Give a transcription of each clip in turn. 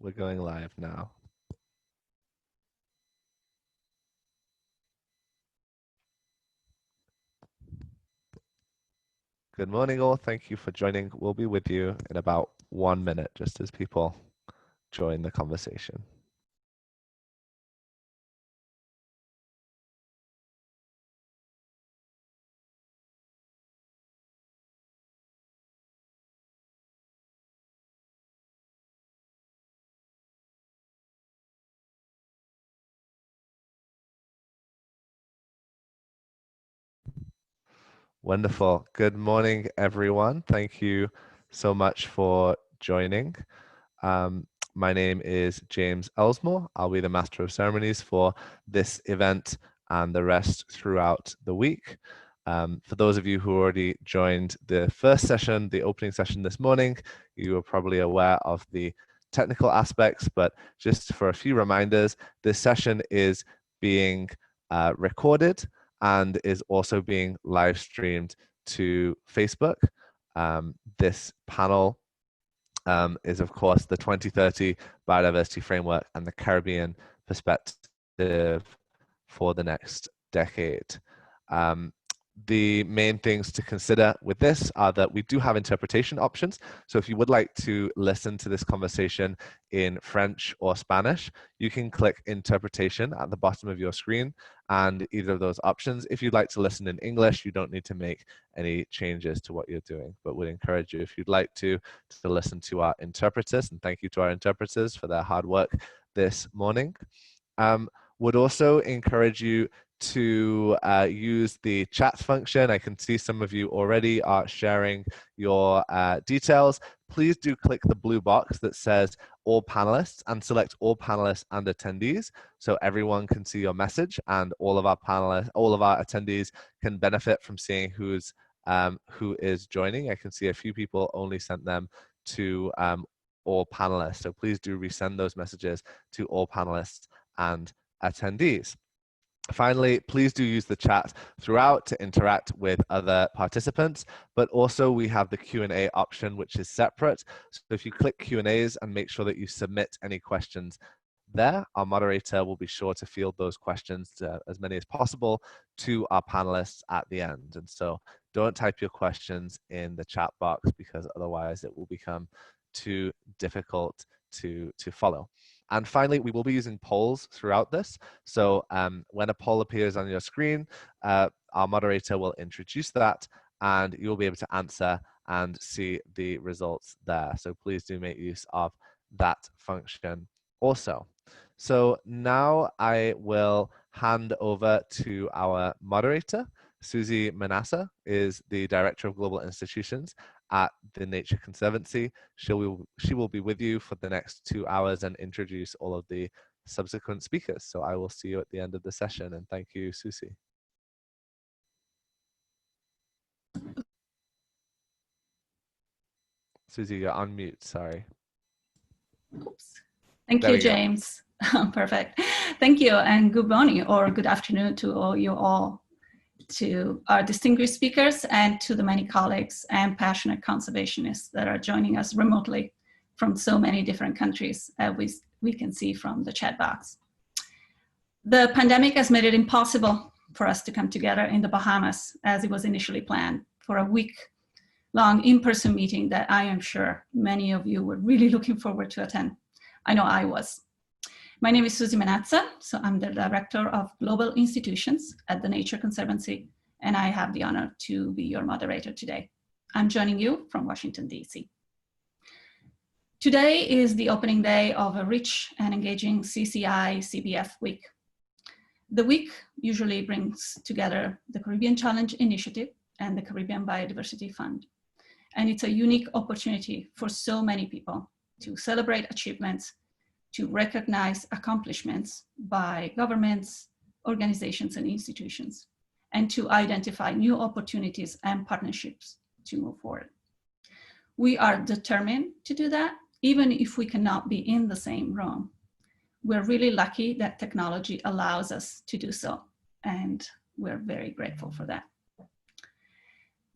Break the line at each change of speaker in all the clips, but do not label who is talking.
We're going live now. Good morning all, thank you for joining. We'll be with you in about 1 minute, just as people join the conversation. Wonderful. Good morning, everyone. Thank you so much for joining. My name is James Ellsmoor. I'll be the Master of Ceremonies for this event and the rest throughout the week. For those of you who already joined the first session, the opening session this morning, you are probably aware of the technical aspects, but just for a few reminders, this session is being recorded and is also being live streamed to Facebook. This panel is of course the 2030 Biodiversity Framework and the Caribbean Perspective for the next decade. The main things to consider with this are that we do have interpretation options. So if you would like to listen to this conversation in French or Spanish, you can click interpretation at the bottom of your screen and either of those options. If you'd like to listen in English, you don't need to make any changes to what you're doing, but would encourage you, if you'd like to listen to our interpreters, and thank you to our interpreters for their hard work this morning. Would also encourage you to use the chat function. I can see some of you already are sharing your details. Please do click the blue box that says all panelists and select all panelists and attendees so everyone can see your message and all of our panelists, all of our attendees can benefit from seeing who is joining. I can see a few people only sent them to all panelists. So please do resend those messages to all panelists and attendees. Finally, please do use the chat throughout to interact with other participants, but also we have the Q&A option, which is separate. So if you click Q&As and make sure that you submit any questions there, our moderator will be sure to field those questions, as many as possible, to our panelists at the end. And so don't type your questions in the chat box because otherwise it will become too difficult to follow. And finally, we will be using polls throughout this. So when a poll appears on your screen, our moderator will introduce that and you'll be able to answer and see the results there. So please do make use of that function also. So now I will hand over to our moderator. Susi Menazza is the Director of Global Institutions at the Nature Conservancy. She will be with you for the next 2 hours and introduce all of the subsequent speakers. So I will see you at the end of the session, and thank you, Susi. Susi, you're on mute, sorry.
Oops. Thank you, James. Perfect. Thank you, and good morning or good afternoon to all you all, to our distinguished speakers and to the many colleagues and passionate conservationists that are joining us remotely from so many different countries, as we can see from the chat box. The pandemic has made it impossible for us to come together in the Bahamas as it was initially planned for a week-long in-person meeting that I am sure many of you were really looking forward to attend. I know I was. My name is Susi Menazza, so I'm the Director of Global Institutions at the Nature Conservancy, and I have the honor to be your moderator today. I'm joining you from Washington, D.C. Today is the opening day of a rich and engaging CCI-CBF week. The week usually brings together the Caribbean Challenge Initiative and the Caribbean Biodiversity Fund, and it's a unique opportunity for so many people to celebrate achievements, to recognize accomplishments by governments, organizations, and institutions, and to identify new opportunities and partnerships to move forward. We are determined to do that, even if we cannot be in the same room. We're really lucky that technology allows us to do so, and we're very grateful for that.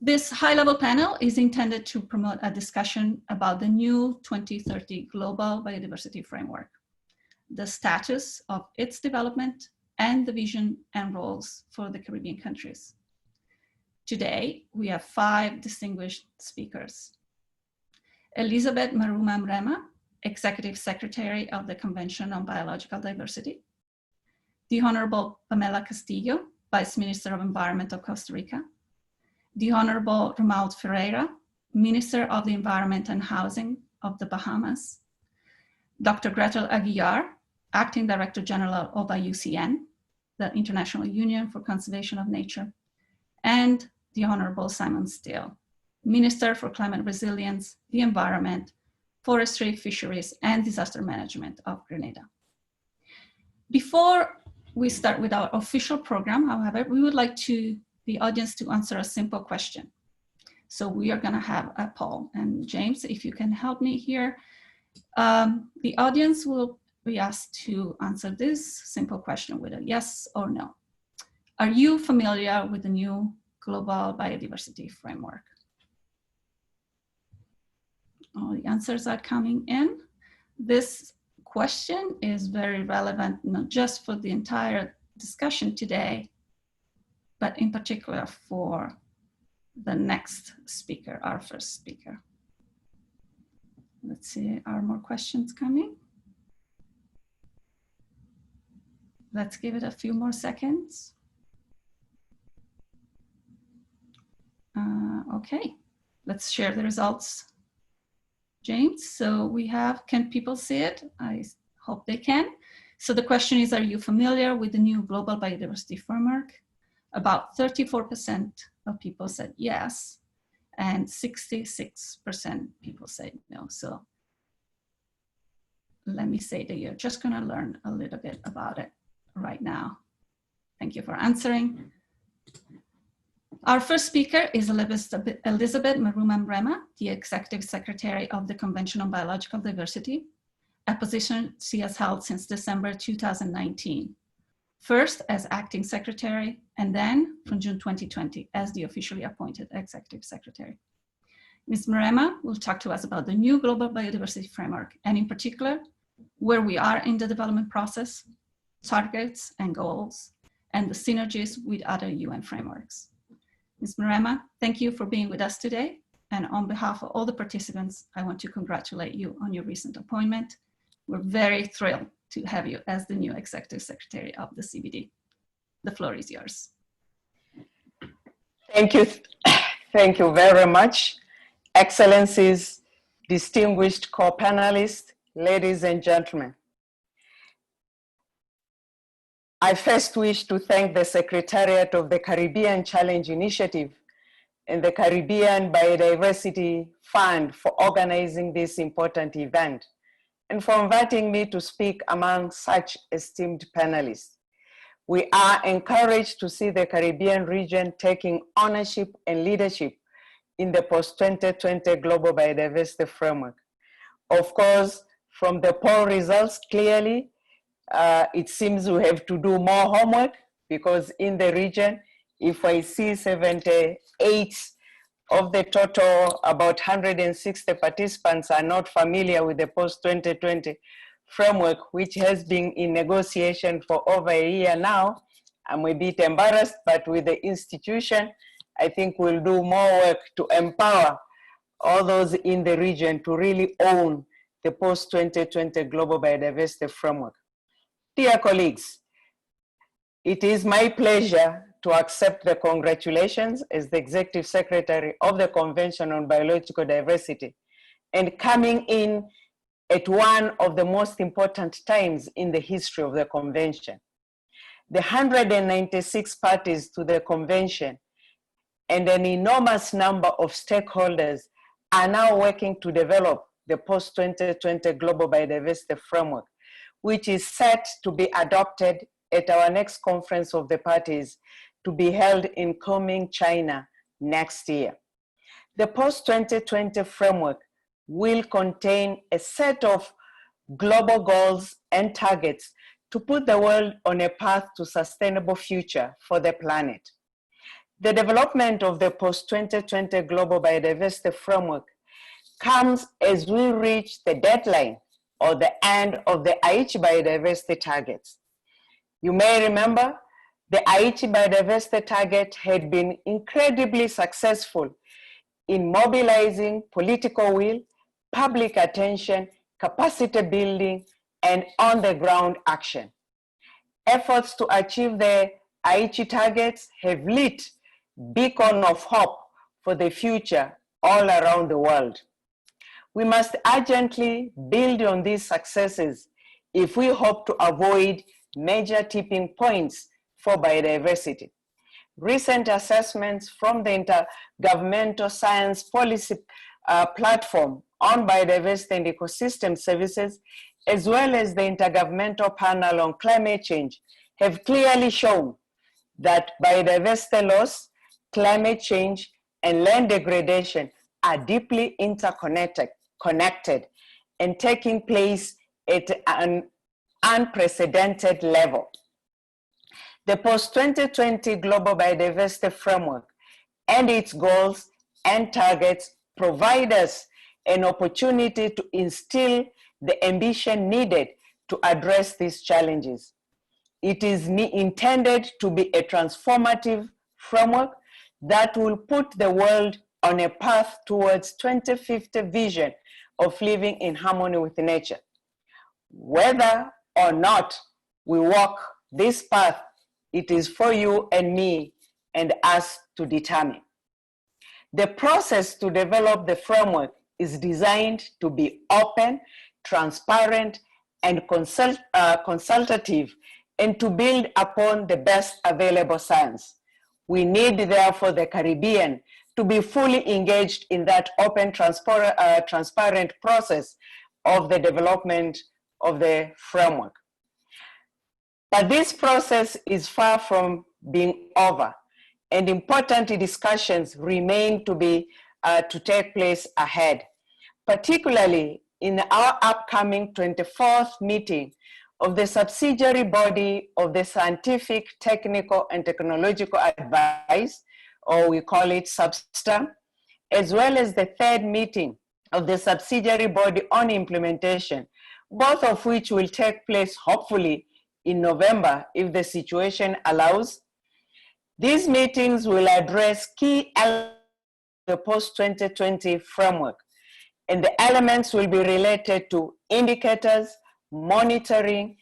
This high-level panel is intended to promote a discussion about the new 2030 Global Biodiversity Framework, the status of its development, and the vision and roles for the Caribbean countries. Today, we have 5 distinguished speakers. Elizabeth Maruma Mrema, Executive Secretary of the Convention on Biological Diversity. The Honorable Pamela Castillo, Vice Minister of Environment of Costa Rica. The Honorable Romauld Ferreira, Minister of the Environment and Housing of the Bahamas. Dr. Grethel Aguilar, Acting Director General of IUCN, the International Union for Conservation of Nature. And the Honorable Simon Stiell, Minister for Climate Resilience, the Environment, Forestry, Fisheries, and Disaster Management of Grenada. Before we start with our official program, however, we would like the audience to answer a simple question. So we are gonna have a poll, and James, if you can help me here, the audience will be asked to answer this simple question with a yes or no. Are you familiar with the new Global Biodiversity Framework? All the answers are coming in. This question is very relevant, not just for the entire discussion today, but in particular for the next speaker, our first speaker. Let's see, are more questions coming? Let's give it a few more seconds. Okay, let's share the results, James. So we have, can people see it? I hope they can. So the question is, are you familiar with the new Global Biodiversity Framework? About 34% of people said yes, and 66% people said no. So let me say that you're just gonna learn a little bit about it right now. Thank you for answering. Our first speaker is Elizabeth Maruma Mrema, the Executive Secretary of the Convention on Biological Diversity, a position she has held since December 2019. First as Acting Secretary, and then from June 2020 as the officially appointed Executive Secretary. Ms. Mrema will talk to us about the new Global Biodiversity Framework, and in particular, where we are in the development process, targets and goals, and the synergies with other UN frameworks. Ms. Mrema, thank you for being with us today. And on behalf of all the participants, I want to congratulate you on your recent appointment. We're very thrilled to have you as the new Executive Secretary of the CBD. The floor is yours.
Thank you. Thank you very much. Excellencies, distinguished co-panelists, ladies and gentlemen. I first wish to thank the Secretariat of the Caribbean Challenge Initiative and the Caribbean Biodiversity Fund for organizing this important event and for inviting me to speak among such esteemed panelists. We are encouraged to see the Caribbean region taking ownership and leadership in the post-2020 Global Biodiversity Framework. Of course, from the poll results, clearly, it seems we have to do more homework, because in the region, if I see 78 of the total, about 160 participants are not familiar with the post-2020 framework, which has been in negotiation for over a year now. I'm a bit embarrassed, but with the institution, I think we'll do more work to empower all those in the region to really own the post-2020 Global Biodiversity Framework. Dear colleagues, it is my pleasure to accept the congratulations as the Executive Secretary of the Convention on Biological Diversity, and coming in at one of the most important times in the history of the Convention. The 196 parties to the Convention and an enormous number of stakeholders are now working to develop the post-2020 Global Biodiversity Framework, which is set to be adopted at our next conference of the parties to be held in Kunming, China next year. The post-2020 framework will contain a set of global goals and targets to put the world on a path to sustainable future for the planet. The development of the post-2020 Global Biodiversity Framework comes as we reach the deadline or the end of the Aichi biodiversity targets. You may remember the Aichi biodiversity target had been incredibly successful in mobilizing political will, public attention, capacity building, and on-the-ground action. Efforts to achieve the Aichi targets have lit beacon of hope for the future all around the world. We must urgently build on these successes if we hope to avoid major tipping points for biodiversity. Recent assessments from the Intergovernmental Science Policy Platform on Biodiversity and Ecosystem Services, as well as the Intergovernmental Panel on Climate Change, have clearly shown that biodiversity loss, climate change, and land degradation are deeply interconnected and taking place at an unprecedented level. The post-2020 Global Biodiversity Framework and its goals and targets provide us an opportunity to instill the ambition needed to address these challenges. It is intended to be a transformative framework that will put the world on a path towards 2050 vision of living in harmony with nature. Whether or not we walk this path, it is for you and me and us to determine. The process to develop the framework is designed to be open, transparent, and consultative, and to build upon the best available science. We need, therefore, the Caribbean to be fully engaged in that open, transparent process of the development of the framework. But this process is far from being over, and important discussions remain to take place ahead, particularly in our upcoming 24th meeting of the subsidiary body of the Scientific, Technical, and Technological Advice, or we call it SubSTA, as well as the third meeting of the subsidiary body on implementation, both of which will take place hopefully in November if the situation allows. These meetings will address key elements of the post-2020 framework, and the elements will be related to indicators, monitoring,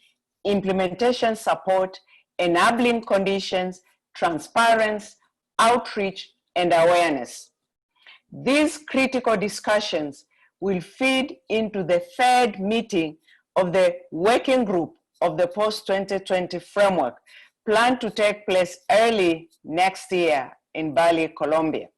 implementation support, enabling conditions, transparency, outreach, and awareness. These critical discussions will feed into the third meeting of the working group of the post-2020 framework, planned to take place early next year in Bali, Colombia,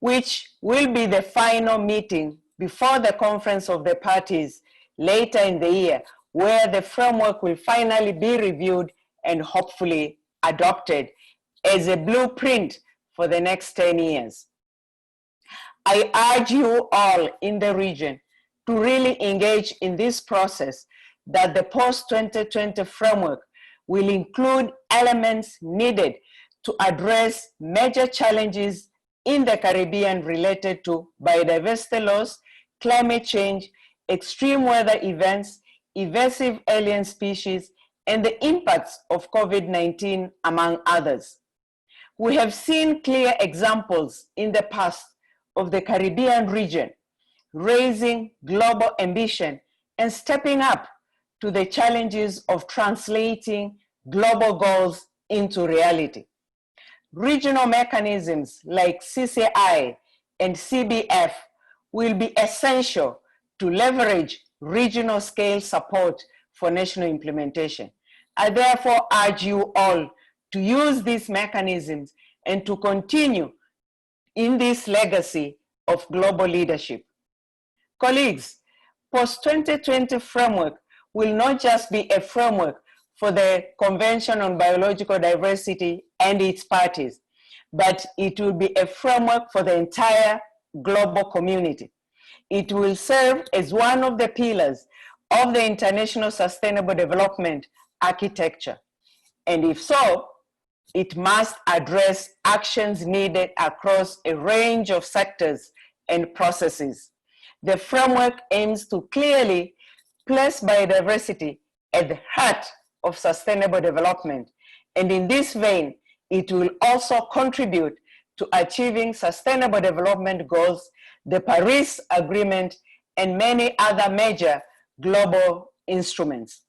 which will be the final meeting before the conference of the parties later in the year, where the framework will finally be reviewed and hopefully adopted as a blueprint for the next 10 years. I urge you all in the region to really engage in this process, that the post-2020 framework will include elements needed to address major challenges in the Caribbean related to biodiversity loss, climate change, extreme weather events, invasive alien species, and the impacts of COVID-19, among others. We have seen clear examples in the past of the Caribbean region raising global ambition and stepping up to the challenges of translating global goals into reality. Regional mechanisms like CCI and CBF will be essential to leverage regional scale support for national implementation. I therefore urge you all to use these mechanisms and to continue in this legacy of global leadership. Colleagues, post-2020 framework will not just be a framework for the Convention on Biological Diversity and its parties, but it will be a framework for the entire global community. It will serve as one of the pillars of the international sustainable development architecture. And if so, it must address actions needed across a range of sectors and processes. The framework aims to clearly place biodiversity at the heart of sustainable development. And in this vein, it will also contribute to achieving sustainable development goals, the Paris Agreement, and many other major global instruments.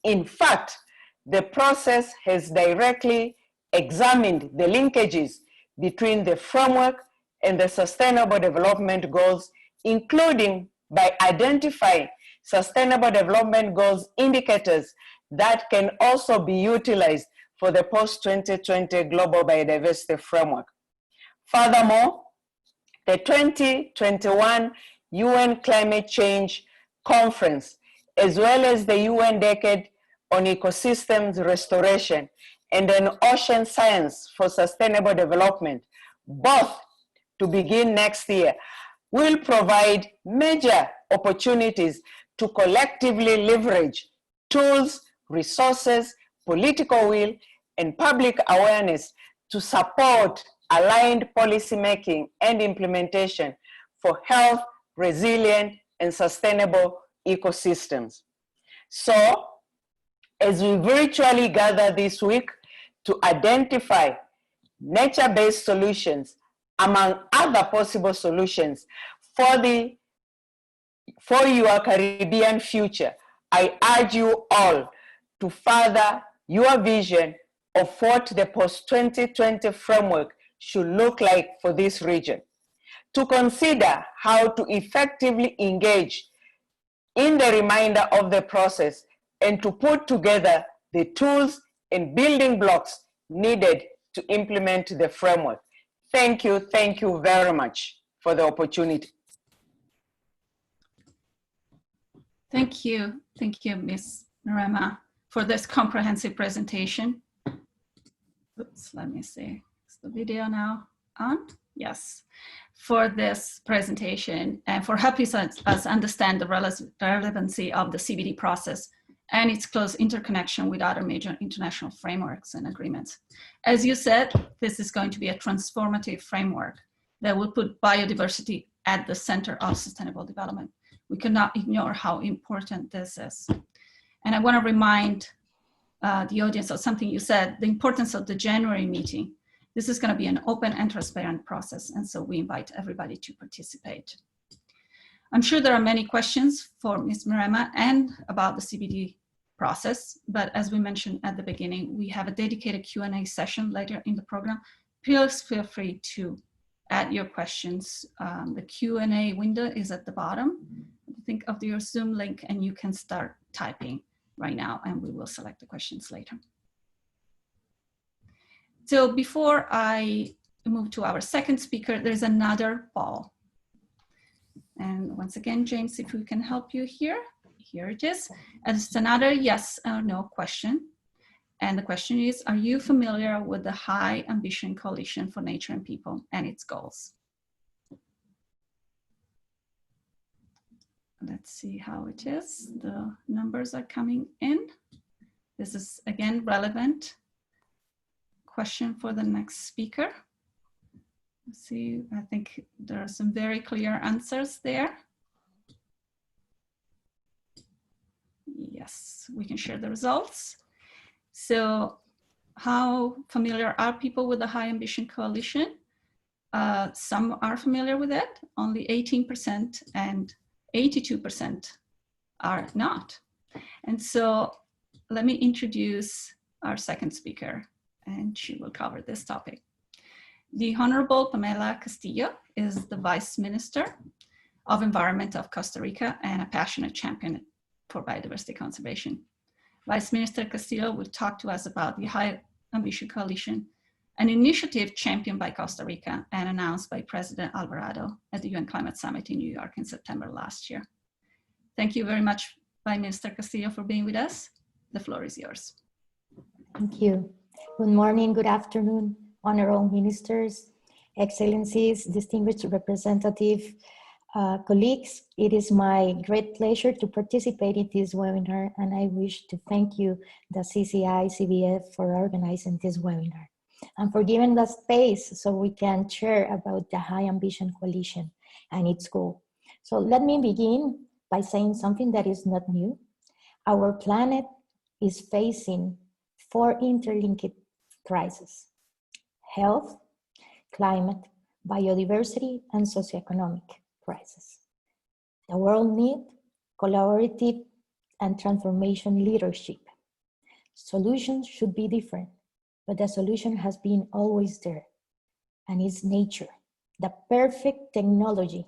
In fact, the process has directly examined the linkages between the framework and the Sustainable Development Goals, including by identifying Sustainable Development Goals indicators that can also be utilized for the post-2020 Global Biodiversity Framework. Furthermore, the 2021 UN Climate Change Conference, as well as the UN Decade on Ecosystems Restoration and an Ocean Science for Sustainable Development, both to begin next year, will provide major opportunities to collectively leverage tools, resources, political will, and public awareness to support aligned policymaking and implementation for health, resilient, and sustainable ecosystems. So, as we virtually gather this week to identify nature-based solutions among other possible solutions for your Caribbean future, I urge you all to further your vision of what the post-2020 framework should look like for this region, to consider how to effectively engage in the remainder of the process, and to put together the tools and building blocks needed to implement the framework. Thank you very much for the opportunity.
Thank you, Ms. Mrema, for this comprehensive presentation. Oops, let me see, is the video now on? Yes, for this presentation and for helping us understand the relevancy of the CBD process and its close interconnection with other major international frameworks and agreements. As you said, this is going to be a transformative framework that will put biodiversity at the center of sustainable development. We cannot ignore how important this is. And I want to remind the audience of something you said, the importance of the January meeting. This is going to be an open and transparent process, and so we invite everybody to participate. I'm sure there are many questions for Ms. Mrema and about the CBD process, but as we mentioned at the beginning, we have a dedicated Q&A session later in the program. Please feel free to add your questions. The Q&A window is at the bottom. Think of your Zoom link and you can start typing right now and we will select the questions later. So before I move to our second speaker, there's another poll. And once again, James, if we can help you here, here it is. And it's another yes or no question. And the question is, are you familiar with the High Ambition Coalition for Nature and People and its goals? Let's see how it is. The numbers are coming in. This is again relevant question for the next speaker. Let's see, I think there are some very clear answers there. Yes, we can share the results. So how familiar are people with the High Ambition Coalition? Some are familiar with it, only 18%, and 82% are not. And so let me introduce our second speaker, and she will cover this topic. The Honorable Pamela Castillo is the Vice Minister of Environment of Costa Rica and a passionate champion for biodiversity conservation. Vice Minister Castillo will talk to us about the High Ambition Coalition, an initiative championed by Costa Rica and announced by President Alvarado at the UN Climate Summit in New York in September last year. Thank you very much, Vice Minister Castillo, for being with us. The floor is yours.
Thank you. Good morning, good afternoon, honorable ministers, excellencies, distinguished representative, colleagues. It is my great pleasure to participate in this webinar, and I wish to thank you, the CCI-CBF, for organizing this webinar. and for giving us space so we can share about the High Ambition Coalition and its goal. So let me begin by saying something that is not new. Our planet is facing 4 interlinked crises: health, climate, biodiversity, and socioeconomic crisis. The world needs collaborative and transformation leadership. Solutions should be different, but the solution has been always there, and it's nature, the perfect technology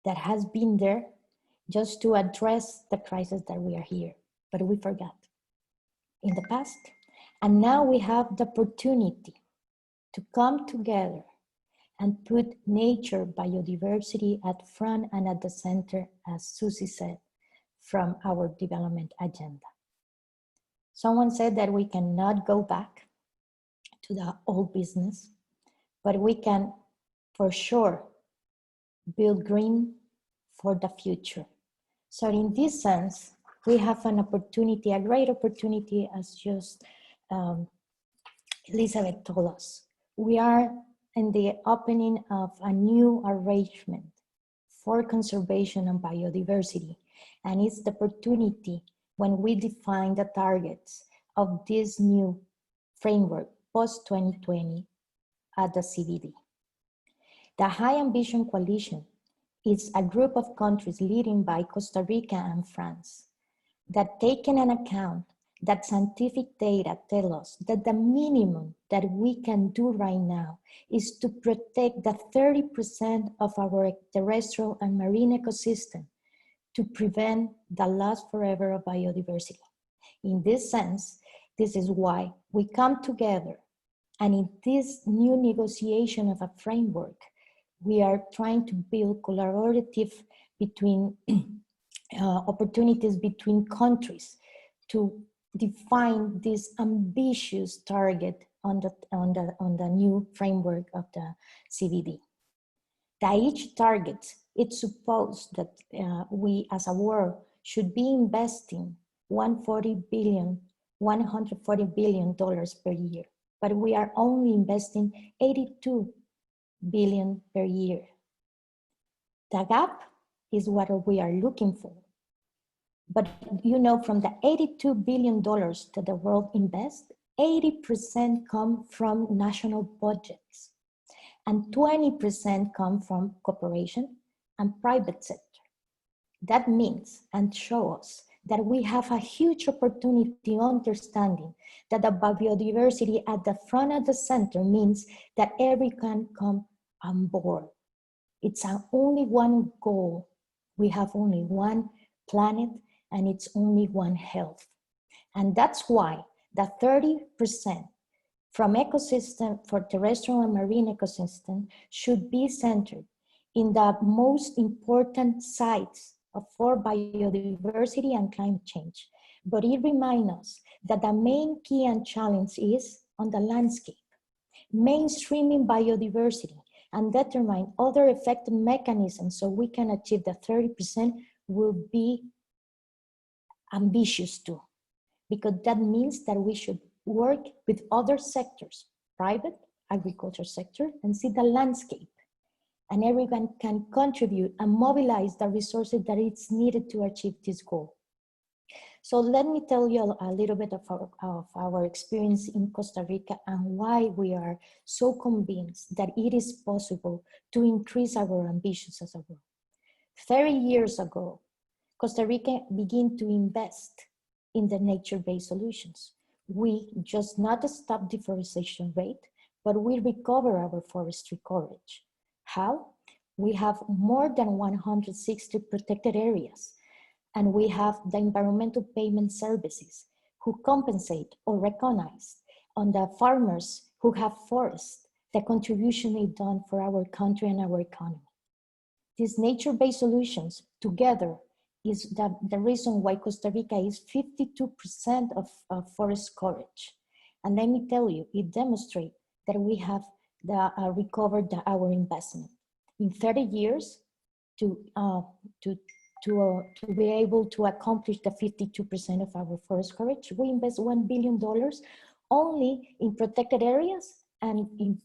that has been there just to address the crisis that we are here, but we forgot in the past. And now we have the opportunity to come together and put nature, biodiversity at front and at the center, as Susi said, from our development agenda. Someone said that we cannot go back to the old business, but we can for sure build green for the future. So in this sense, we have an opportunity, a great opportunity, as just Elizabeth told us. We are in the opening of a new arrangement for conservation and biodiversity. And it's the opportunity when we define the targets of this new framework post-2020 at the CBD. The High Ambition Coalition is a group of countries led by Costa Rica and France that, taking into account that scientific data tell us that the minimum that we can do right now is to protect the 30% of our terrestrial and marine ecosystem to prevent the loss forever of biodiversity. In this sense, this is why we come together, and in this new negotiation of a framework, we are trying to build collaborative between opportunities between countries to define this ambitious target on the new framework of the CBD. The each target, it's supposed that we as a world should be investing $140 billion per year, but we are only investing $82 billion per year. The gap is what we are looking for. But you know, from the $82 billion that the world invests, 80% come from national budgets and 20% come from cooperation and private sector. That means and shows us that we have a huge opportunity understanding that the biodiversity at the front of the center means that everyone can come on board. It's only one goal. We have only one planet and it's only one health. And that's why the 30% from ecosystem for terrestrial and marine ecosystem should be centered in the most important sites for biodiversity and climate change. But it reminds us that the main key and challenge is on the landscape, mainstreaming biodiversity and determine other effective mechanisms so we can achieve the 30% will be ambitious too, because that means that we should work with other sectors, private, agriculture sector, and see the landscape. And everyone can contribute and mobilize the resources that it's needed to achieve this goal. So let me tell you a little bit of our experience in Costa Rica and why we are so convinced that it is possible to increase our ambitions as a world. 30 years ago, Costa Rica began to invest in the nature-based solutions. We just not stop deforestation rate, but we recover our forestry coverage. How? We have more than 160 protected areas, and we have the environmental payment services who compensate or recognize on the farmers who have forests, the contribution they've done for our country and our economy. These nature-based solutions together is the reason why Costa Rica is 52% of forest coverage. And let me tell you, it demonstrates that we have recovered our investment. In 30 years, to be able to accomplish the 52% of our forest coverage, we invest $1 billion only in protected areas and in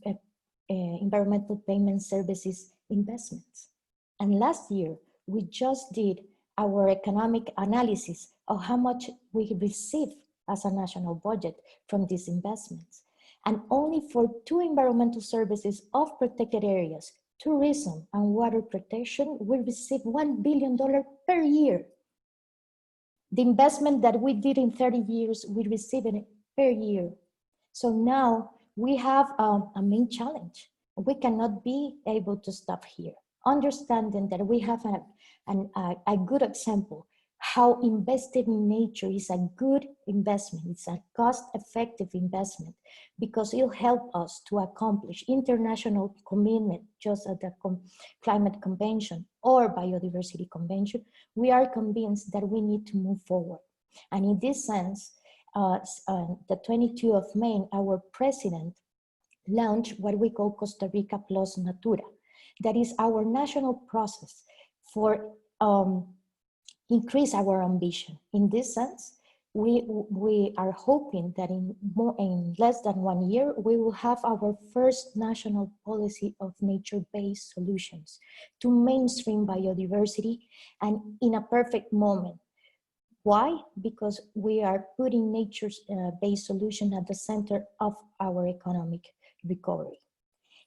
environmental payment services investments. And last year, we just did our economic analysis of how much we receive as a national budget from these investments. And only for 2 environmental services of protected areas, tourism and water protection, we receive $1 billion per year. The investment that we did in 30 years, we receive it per year. So now we have a main challenge. We cannot be able to stop here. Understanding that we have a good example how investing in nature is a good investment. It's a cost-effective investment because it'll help us to accomplish international commitment, just at the Climate Convention or Biodiversity Convention. We are convinced that we need to move forward. And in this sense, the 22nd of May, our president launched what we call Costa Rica Plus Natura. That is our national process for increase our ambition. In this sense, we are hoping that in less than 1 year, we will have our first national policy of nature-based solutions to mainstream biodiversity, and in a perfect moment. Why? Because we are putting nature-based solution at the center of our economic recovery.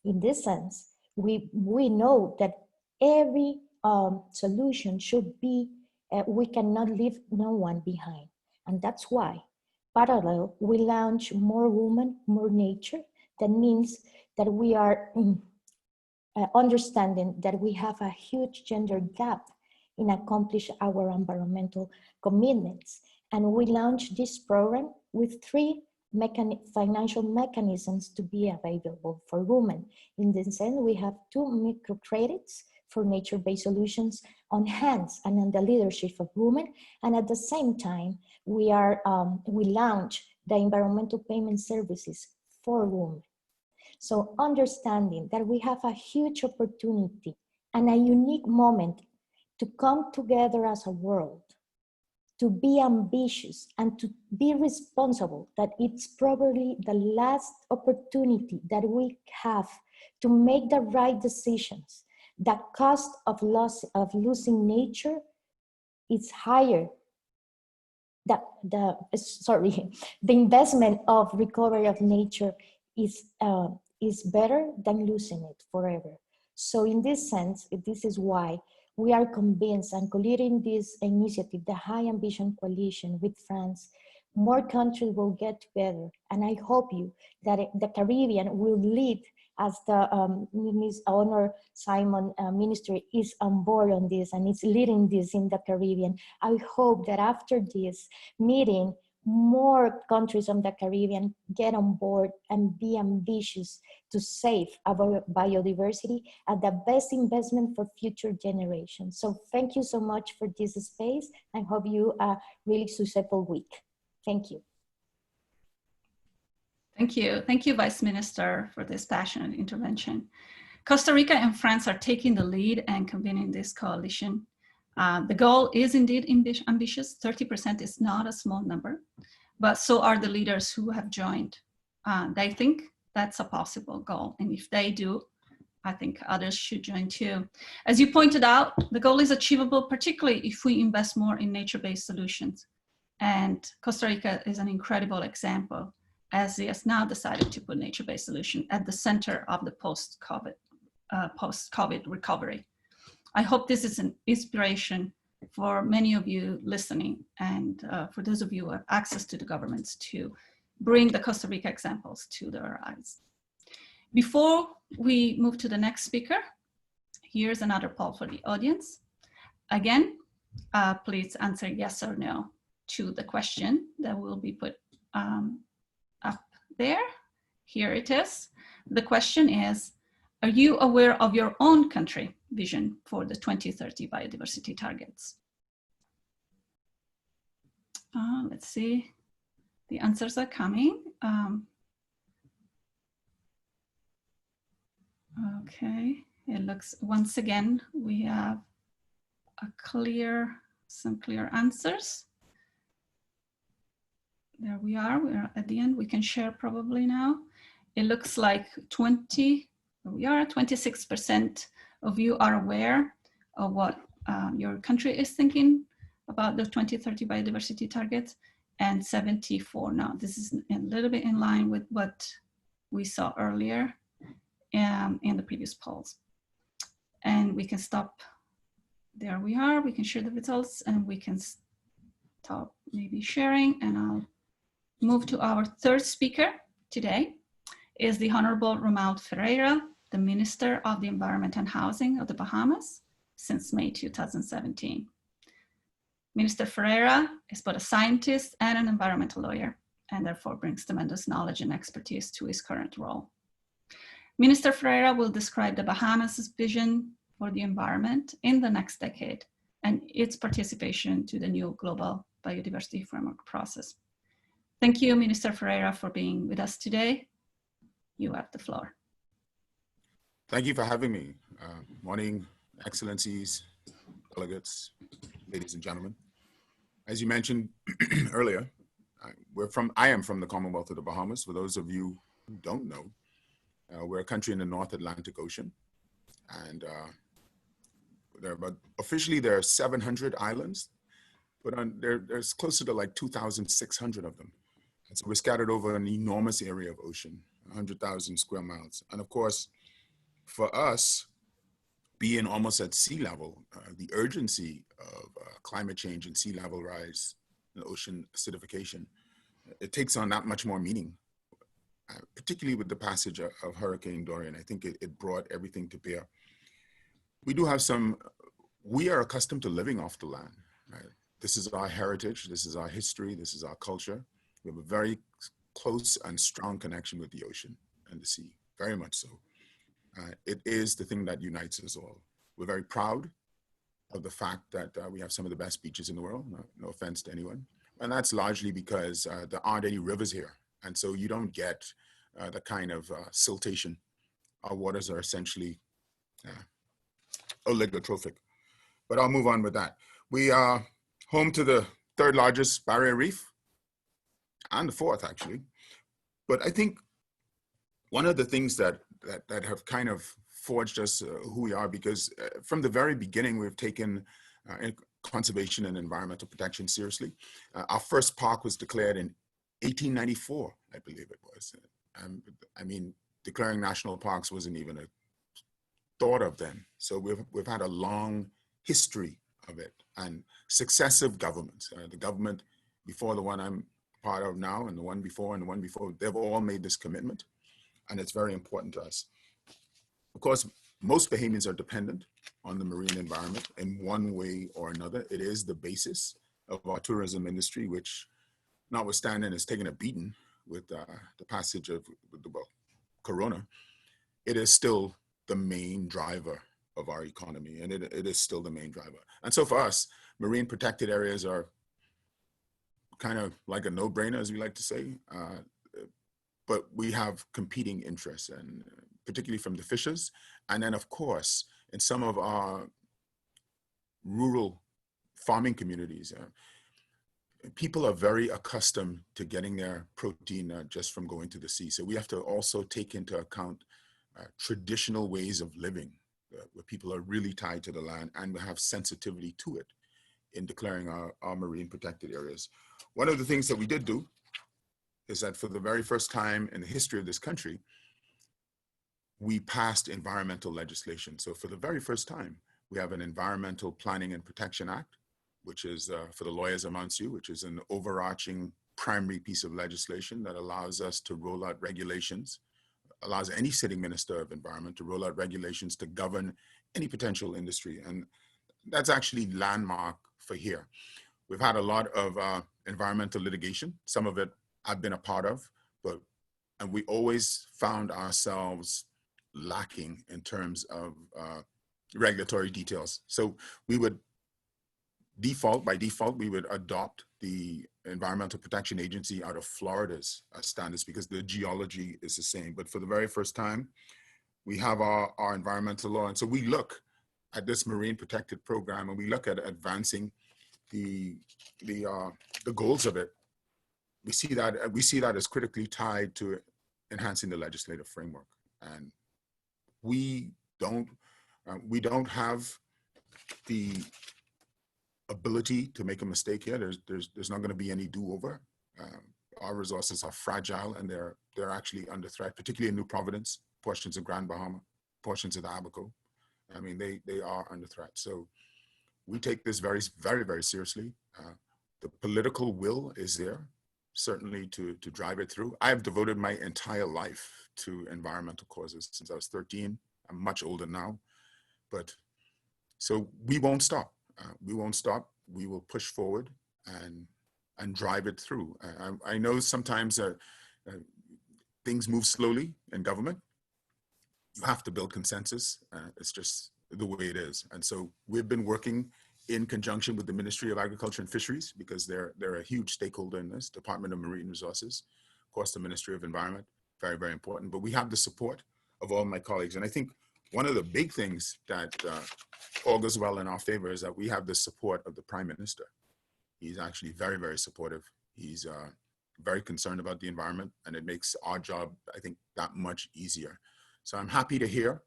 In this sense, we know that every solution should be, we cannot leave no one behind. And that's why, parallel, we launch More Women, More Nature. That means that we are understanding that we have a huge gender gap in accomplish our environmental commitments. And we launched this program with 3 financial mechanisms to be available for women. In this sense, we have 2 microcredits for nature-based solutions on hands and on the leadership of women. And at the same time, we launch the environmental payment services for women. So understanding that we have a huge opportunity and a unique moment to come together as a world, to be ambitious and to be responsible, that it's probably the last opportunity that we have to make the right decisions. The cost of losing nature is higher. The investment of recovery of nature is better than losing it forever. So in this sense, this is why we are convinced, and co-leading this initiative, the High Ambition Coalition with France, more countries will get together. And I hope that the Caribbean will lead, as the Honor Simon Ministry is on board on this and is leading this in the Caribbean. I hope that after this meeting, more countries on the Caribbean get on board and be ambitious to save our biodiversity at the best investment for future generations. So thank you so much for this space. I hope you a really successful week. Thank you.
Thank you. Thank you, Vice Minister, for this passionate intervention. Costa Rica and France are taking the lead and convening this coalition. The goal is indeed ambitious. 30% is not a small number, but so are the leaders who have joined. They think that's a possible goal. And if they do, I think others should join too. As you pointed out, the goal is achievable, particularly if we invest more in nature-based solutions. And Costa Rica is an incredible example, as it has now decided to put nature-based solution at the center of the post-COVID recovery. I hope this is an inspiration for many of you listening, and for those of you who have access to the governments, to bring the Costa Rica examples to their eyes. Before we move to the next speaker, here's another poll for the audience. Again, please answer yes or no to the question that will be put up there. Here it is. The question is, are you aware of your own country vision for the 2030 biodiversity targets? Let's see. The answers are coming. Okay, it looks, once again, we have some clear answers. there we are. We're at the end. We can share probably now. It looks like 26% of you are aware of what your country is thinking about the 2030 biodiversity targets, and 74 now. This is a little bit in line with what we saw earlier in the previous polls. And we can stop. There we are. We can share the results and we can stop maybe sharing, and I'll move to our third speaker today is the Honorable Romauld Ferreira, the Minister of the Environment and Housing of the Bahamas since May 2017. Minister Ferreira is both a scientist and an environmental lawyer, and therefore brings tremendous knowledge and expertise to his current role. Minister Ferreira will describe the Bahamas' vision for the environment in the next decade and its participation to the new global biodiversity framework process. Thank you, Minister Ferreira, for being with us today. You have the floor.
Thank you for having me. Morning, Excellencies, delegates, ladies and gentlemen. As you mentioned earlier, I am from the Commonwealth of the Bahamas. For those of you who don't know, we're a country in the North Atlantic Ocean, and officially there are 700 islands, but there's closer to like 2,600 of them. And so we're scattered over an enormous area of ocean, 100,000 square miles. And of course, for us, being almost at sea level, the urgency of climate change and sea level rise and ocean acidification, it takes on that much more meaning, particularly with the passage of Hurricane Dorian. I think it brought everything to bear. We are accustomed to living off the land. Right? This is our heritage, this is our history, this is our culture. We have a very close and strong connection with the ocean and the sea, very much so. It is the thing that unites us all. We're very proud of the fact that we have some of the best beaches in the world, no offense to anyone. And that's largely because there aren't any rivers here. And so you don't get the kind of siltation. Our waters are essentially oligotrophic. But I'll move on with that. We are home to the third largest barrier reef, and the fourth actually. But I think one of the things that have kind of forged us who we are, because from the very beginning, we've taken conservation and environmental protection seriously. Our first park was declared in 1894, I believe it was. I mean, declaring national parks wasn't even a thought of then. So we've had a long history of it, and successive governments, the government before the one I'm part of now, and the one before, they've all made this commitment, and it's very important to us. Of course, most Bahamians are dependent on the marine environment in one way or another. It is the basis of our tourism industry, which, notwithstanding, is taking a beating with the passage of Corona. It is still the main driver of our economy, and it is still the main driver. And so for us, marine protected areas are kind of like a no-brainer, as we like to say, but we have competing interests, and particularly from the fishers. And then of course, in some of our rural farming communities, people are very accustomed to getting their protein just from going to the sea. So we have to also take into account traditional ways of living, where people are really tied to the land and have sensitivity to it in declaring our marine protected areas. One of the things that we did do is that for the very first time in the history of this country, we passed environmental legislation. So for the very first time, we have an Environmental Planning and Protection Act, which is, for the lawyers amongst you, which is an overarching primary piece of legislation that allows us to roll out regulations, allows any sitting minister of environment to roll out regulations to govern any potential industry. And that's actually landmark for here. We've had a lot of environmental litigation. Some of it I've been a part of, and we always found ourselves lacking in terms of regulatory details. So we would by default, we would adopt the Environmental Protection Agency out of Florida's standards because the geology is the same. But for the very first time, we have our environmental law. And so we look at this marine protected program, and we look at advancing the goals of it we see that as critically tied to enhancing the legislative framework. And we don't have the ability to make a mistake here. There's not going to be any do-over. Our resources are fragile, and they're actually under threat, particularly in New Providence, portions of Grand Bahama, portions of the Abaco. I mean, they are under threat. So we take this very, very, very seriously. The political will is there, certainly to drive it through. I have devoted my entire life to environmental causes since I was 13. I'm much older now, but so we won't stop. We won't stop. We will push forward and drive it through. I know sometimes things move slowly in government. You have to build consensus. It's just the way it is. And so we've been working in conjunction with the Ministry of Agriculture and Fisheries, because they're a huge stakeholder in this, Department of Marine Resources, of course, the Ministry of Environment, very, very important. But we have the support of all my colleagues. And I think one of the big things that augurs well in our favor is that we have the support of the Prime Minister. He's actually very, very supportive. He's very concerned about the environment, and it makes our job, I think, that much easier. So I'm happy to hear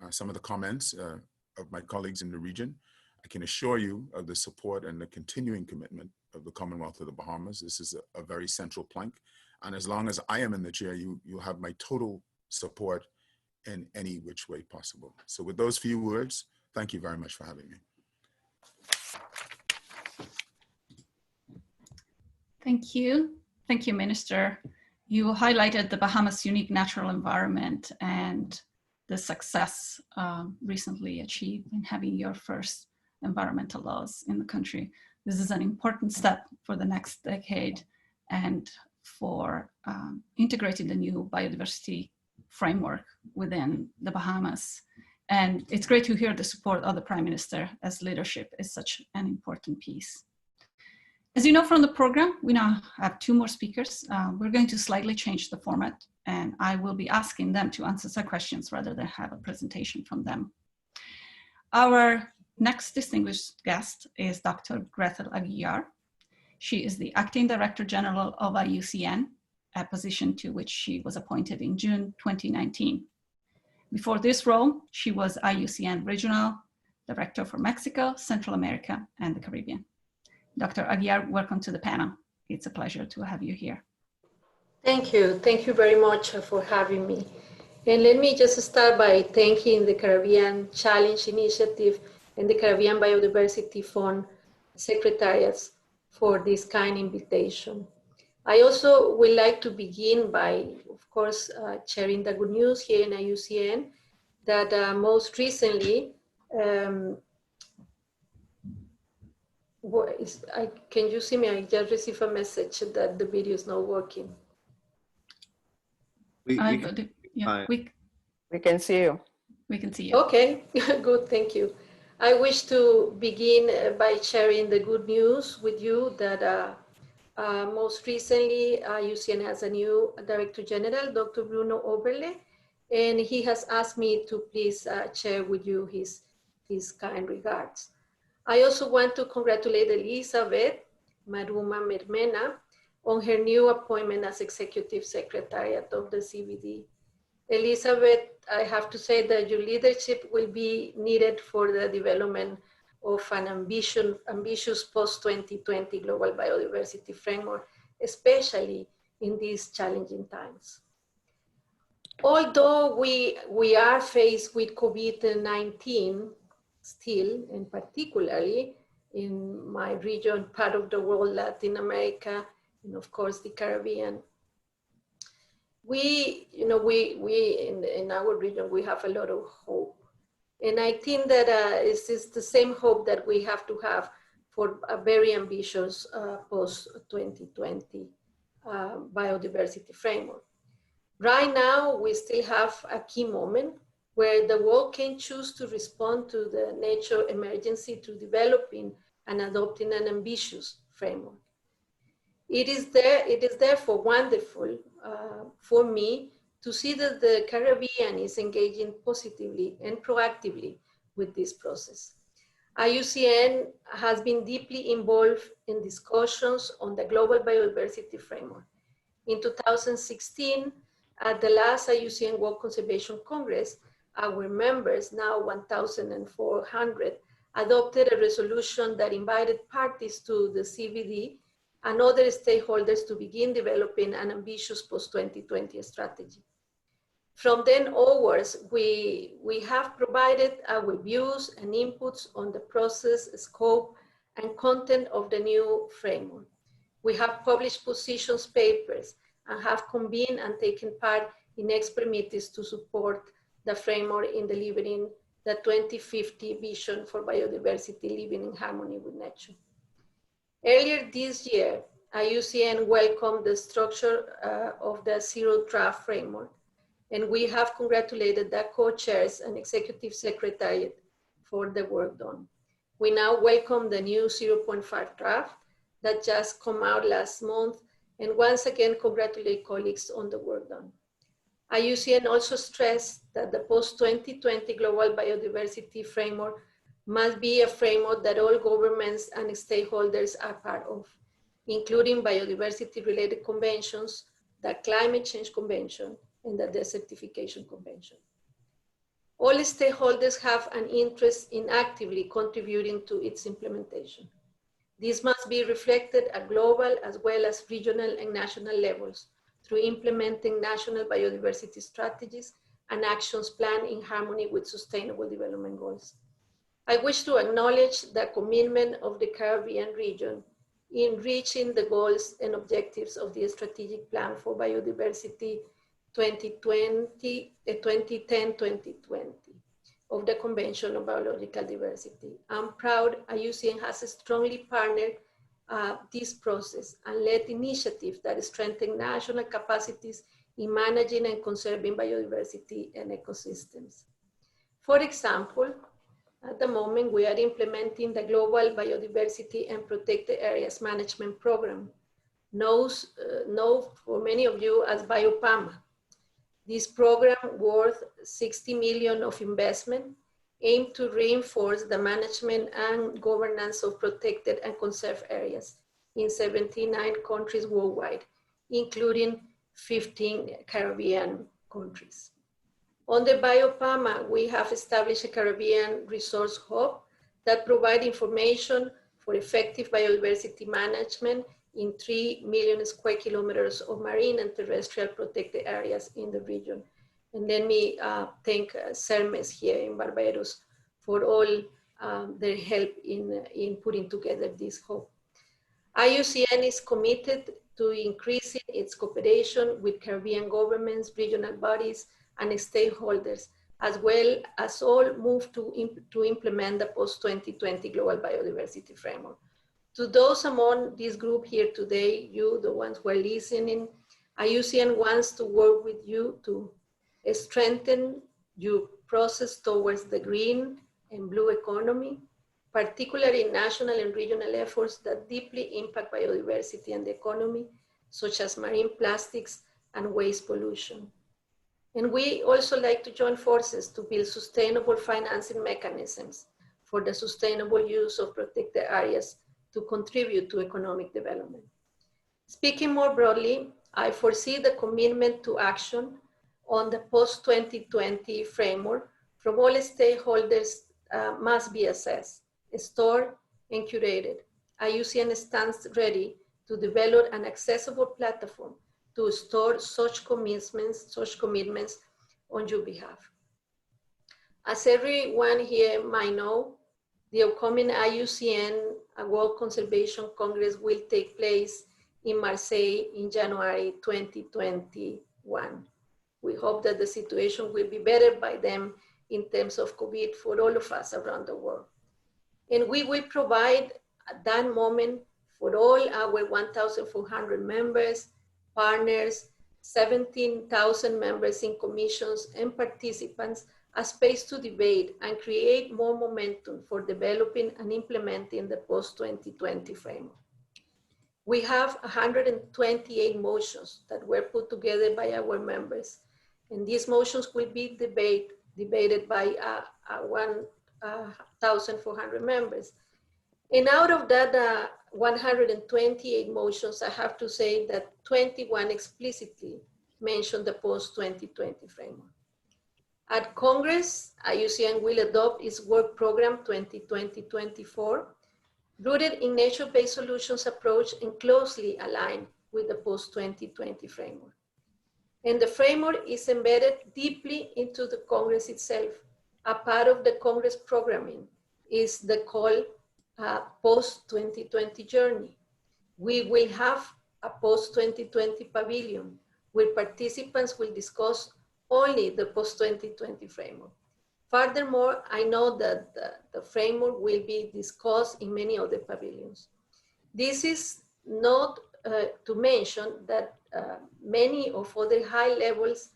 some of the comments of my colleagues in the region. I can assure you of the support and the continuing commitment of the Commonwealth of the Bahamas. This is a very central plank. And as long as I am in the chair, you'll have my total support in any which way possible. So with those few words, thank you very much for having me.
Thank you. Thank you, Minister. You highlighted the Bahamas' unique natural environment and the success recently achieved in having your first environmental laws in the country. This is an important step for the next decade and for integrating the new biodiversity framework within the Bahamas. And it's great to hear the support of the Prime Minister, as leadership is such an important piece. As you know from the program, we now have two more speakers. We're going to slightly change the format, and I will be asking them to answer some questions rather than have a presentation from them. Our next distinguished guest is Dr. Grethel Aguilar. She is the Acting Director General of IUCN, a position to which she was appointed in June 2019. Before this role, she was IUCN Regional Director for Mexico, Central America, and the Caribbean. Dr. Aguilar, welcome to the panel. It's a pleasure to have you here.
Thank you. Thank you very much for having me. And let me just start by thanking the Caribbean Challenge Initiative and the Caribbean Biodiversity Fund Secretariats for this kind invitation. I also would like to begin by, of course, sharing the good news here in IUCN that most recently, can you see me? I just received a message that the video is not working.
We can see you.
We can see you.
Okay, good, thank you. I wish to begin by sharing the good news with you that most recently IUCN has a new Director General, Dr. Bruno Oberle, and he has asked me to please share with you his kind regards. I also want to congratulate Elizabeth Maruma Mrema on her new appointment as Executive Secretariat of the CBD. Elizabeth, I have to say that your leadership will be needed for the development of an ambitious post-2020 global biodiversity framework, especially in these challenging times. Although we are faced with COVID-19 still, and particularly in my region, part of the world, Latin America, and of course the Caribbean, we in our region, we have a lot of hope. And I think that it's the same hope that we have to have for a very ambitious post-2020 biodiversity framework. Right now, we still have a key moment where the world can choose to respond to the nature emergency through developing and adopting an ambitious framework. It is therefore wonderful for me to see that the Caribbean is engaging positively and proactively with this process. IUCN has been deeply involved in discussions on the global biodiversity framework. In 2016, at the last IUCN World Conservation Congress, our members, now 1,400, adopted a resolution that invited parties to the CBD and other stakeholders to begin developing an ambitious post-2020 strategy. From then onwards, we have provided our views and inputs on the process, scope, and content of the new framework. We have published positions papers and have convened and taken part in expert meetings to support the framework in delivering the 2050 vision for biodiversity living in harmony with nature. Earlier this year, IUCN welcomed the structure of the Zero Draft Framework, and we have congratulated the co-chairs and executive secretariat for the work done. We now welcome the new 0.5 draft that just come out last month, and once again congratulate colleagues on the work done. IUCN also stressed that the post-2020 global biodiversity framework must be a framework that all governments and stakeholders are part of, including biodiversity-related conventions, the Climate Change Convention, and the Desertification Convention. All stakeholders have an interest in actively contributing to its implementation. This must be reflected at global as well as regional and national levels through implementing national biodiversity strategies and actions planned in harmony with Sustainable Development Goals. I wish to acknowledge the commitment of the Caribbean region in reaching the goals and objectives of the Strategic Plan for Biodiversity 2010-2020 of the Convention on Biological Diversity. I'm proud IUCN has strongly partnered this process and led initiatives that strengthen national capacities in managing and conserving biodiversity and ecosystems. For example, at the moment we are implementing the Global Biodiversity and Protected Areas Management Program, known for many of you as BioPAMA. This program, worth 60 million of investment, aimed to reinforce the management and governance of protected and conserved areas in 79 countries worldwide, including 15 Caribbean countries. Under BioPAMA, we have established a Caribbean resource hub that provides information for effective biodiversity management in 3 million square kilometers of marine and terrestrial protected areas in the region. And let me thank CERMES here in Barbados for all their help in putting together this hub. IUCN is committed to increasing its cooperation with Caribbean governments, regional bodies, and stakeholders, as well as all move to implement the post-2020 Global Biodiversity Framework. To those among this group here today, you, the ones who are listening, IUCN wants to work with you to strengthen your process towards the green and blue economy, particularly in national and regional efforts that deeply impact biodiversity and the economy, such as marine plastics and waste pollution. And we also like to join forces to build sustainable financing mechanisms for the sustainable use of protected areas to contribute to economic development. Speaking more broadly, I foresee the commitment to action on the post-2020 framework from all stakeholders must be assessed, stored, and curated. IUCN stands ready to develop an accessible platform to store such commitments on your behalf. As everyone here might know, the upcoming IUCN World Conservation Congress will take place in Marseille in January 2021. We hope that the situation will be better by then in terms of COVID for all of us around the world. And we will provide at that moment for all our 1,400 members, partners, 17,000 members in commissions and participants a space to debate and create more momentum for developing and implementing the post-2020 framework. We have 128 motions that were put together by our members, and these motions will be debated by 1,400 members. And out of that 128 motions, I have to say that 21 explicitly mention the post-2020 framework. At Congress, IUCN will adopt its work program 2020-24, rooted in nature-based solutions approach and closely aligned with the post-2020 framework. And the framework is embedded deeply into the Congress itself. A part of the Congress programming is the call post-2020 journey. We will have a post-2020 pavilion where participants will discuss only the post-2020 framework. Furthermore, I know that the framework will be discussed in many other pavilions. This is not to mention that many of other high levels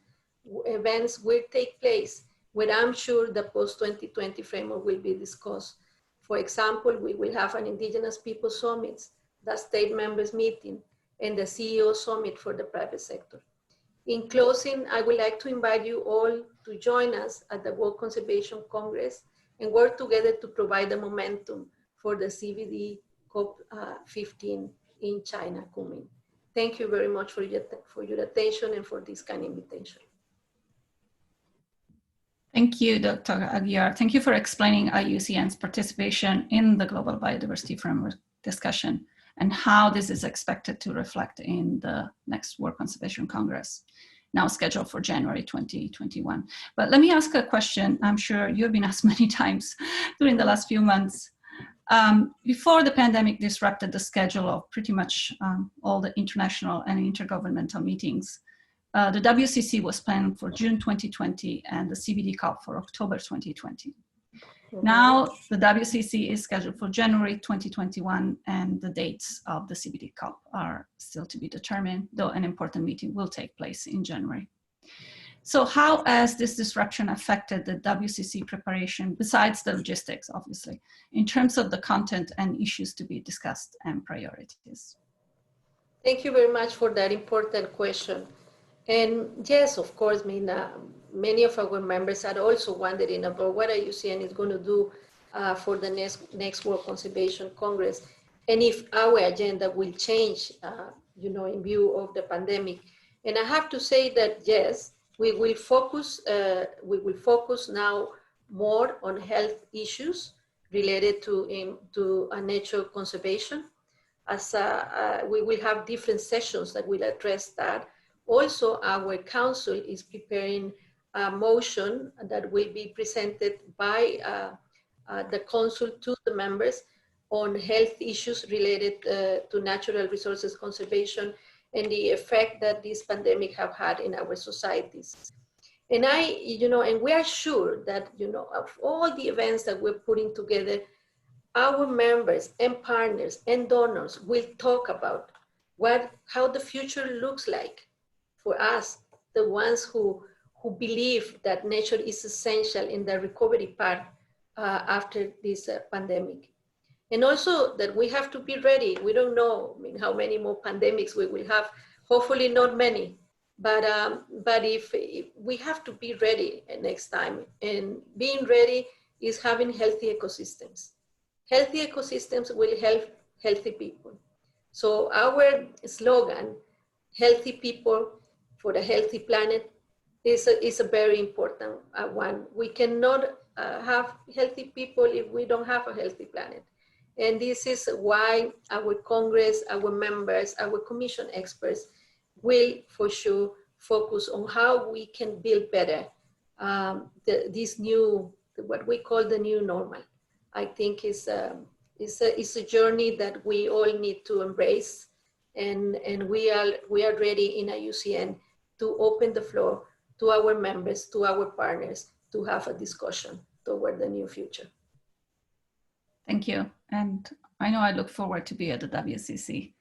events will take place where I'm sure the post-2020 framework will be discussed. For example, we will have an Indigenous People Summit, the state members meeting, and the CEO Summit for the private sector. In closing, I would like to invite you all to join us at the World Conservation Congress and work together to provide the momentum for the CBD COP15 in China, Kunming. Thank you very much for your attention and for this kind invitation.
Thank you, Dr. Aguilar. Thank you for explaining IUCN's participation in the Global Biodiversity Framework discussion and how this is expected to reflect in the next World Conservation Congress, now scheduled for January 2021. But let me ask a question. I'm sure you've been asked many times during the last few months. Before the pandemic disrupted the schedule of pretty much all the international and intergovernmental meetings, the WCC was planned for June 2020 and the CBD COP for October 2020. Now the WCC is scheduled for January 2021 and the dates of the CBD COP are still to be determined, though an important meeting will take place in January. So how has this disruption affected the WCC preparation, besides the logistics, obviously, in terms of the content and issues to be discussed and priorities?
Thank you very much for that important question. And yes, of course, I mean, many of our members are also wondering about what IUCN is going to do for the next World Conservation Congress, and if our agenda will change, you know, in view of the pandemic. And I have to say that yes, we will focus now more on health issues related to nature conservation. As we will have different sessions that will address that. Also, our council is preparing a motion that will be presented by the council to the members on health issues related to natural resources conservation and the effect that this pandemic have had in our societies. And and we are sure that, of all the events that we're putting together, our members and partners and donors will talk about how the future looks like for us, the ones who believe that nature is essential in the recovery part after this pandemic. And also that we have to be ready. We don't know how many more pandemics we will have, hopefully not many, but if we have to be ready next time. And being ready is having healthy ecosystems. Healthy ecosystems will help healthy people. So our slogan, healthy people for a healthy planet, is a very important one. We cannot have healthy people if we don't have a healthy planet. And this is why our Congress, our members, our Commission experts will for sure focus on how we can build better this new, what we call the new normal. I think it's a journey that we all need to embrace, and we are ready in IUCN to open the floor to our members, to our partners, to have a discussion toward the new future.
Thank you. And I know I look forward to be at the WCC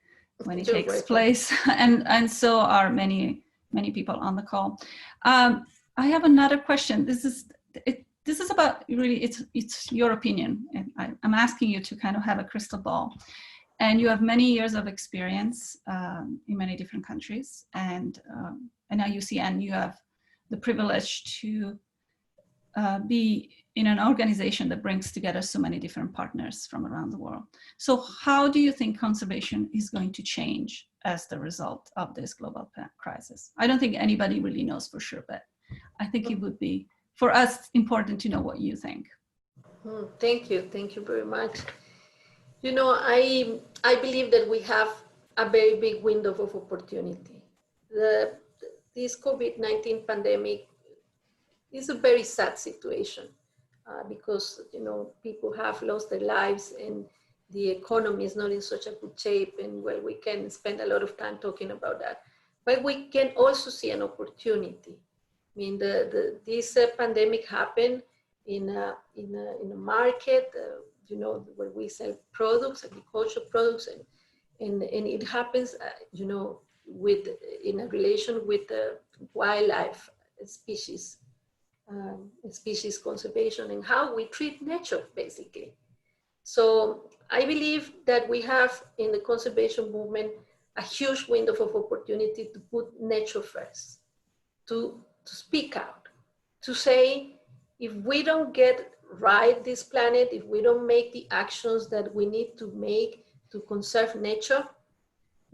when it takes place. And so are many people on the call. I have another question. This is about really, it's your opinion. And I'm asking you to kind of have a crystal ball. And you have many years of experience in many different countries. And in IUCN, you have the privilege to be in an organization that brings together so many different partners from around the world. So how do you think conservation is going to change as the result of this global crisis? I don't think anybody really knows for sure, but I think it would be, for us, important to know what you think.
Thank you very much. You know, I believe that we have a very big window of opportunity. This COVID-19 pandemic is a very sad situation because, you know, people have lost their lives and the economy is not in such a good shape, and well, we can spend a lot of time talking about that. But we can also see an opportunity. I mean, this pandemic happened in a market, you know, where we sell products, agricultural products, and it happens, you know, in a relation with wildlife species, species conservation, and how we treat nature, basically. So I believe that we have in the conservation movement a huge window of opportunity to put nature first, to speak out, to say, if we don't get right this planet, if we don't make the actions that we need to make to conserve nature,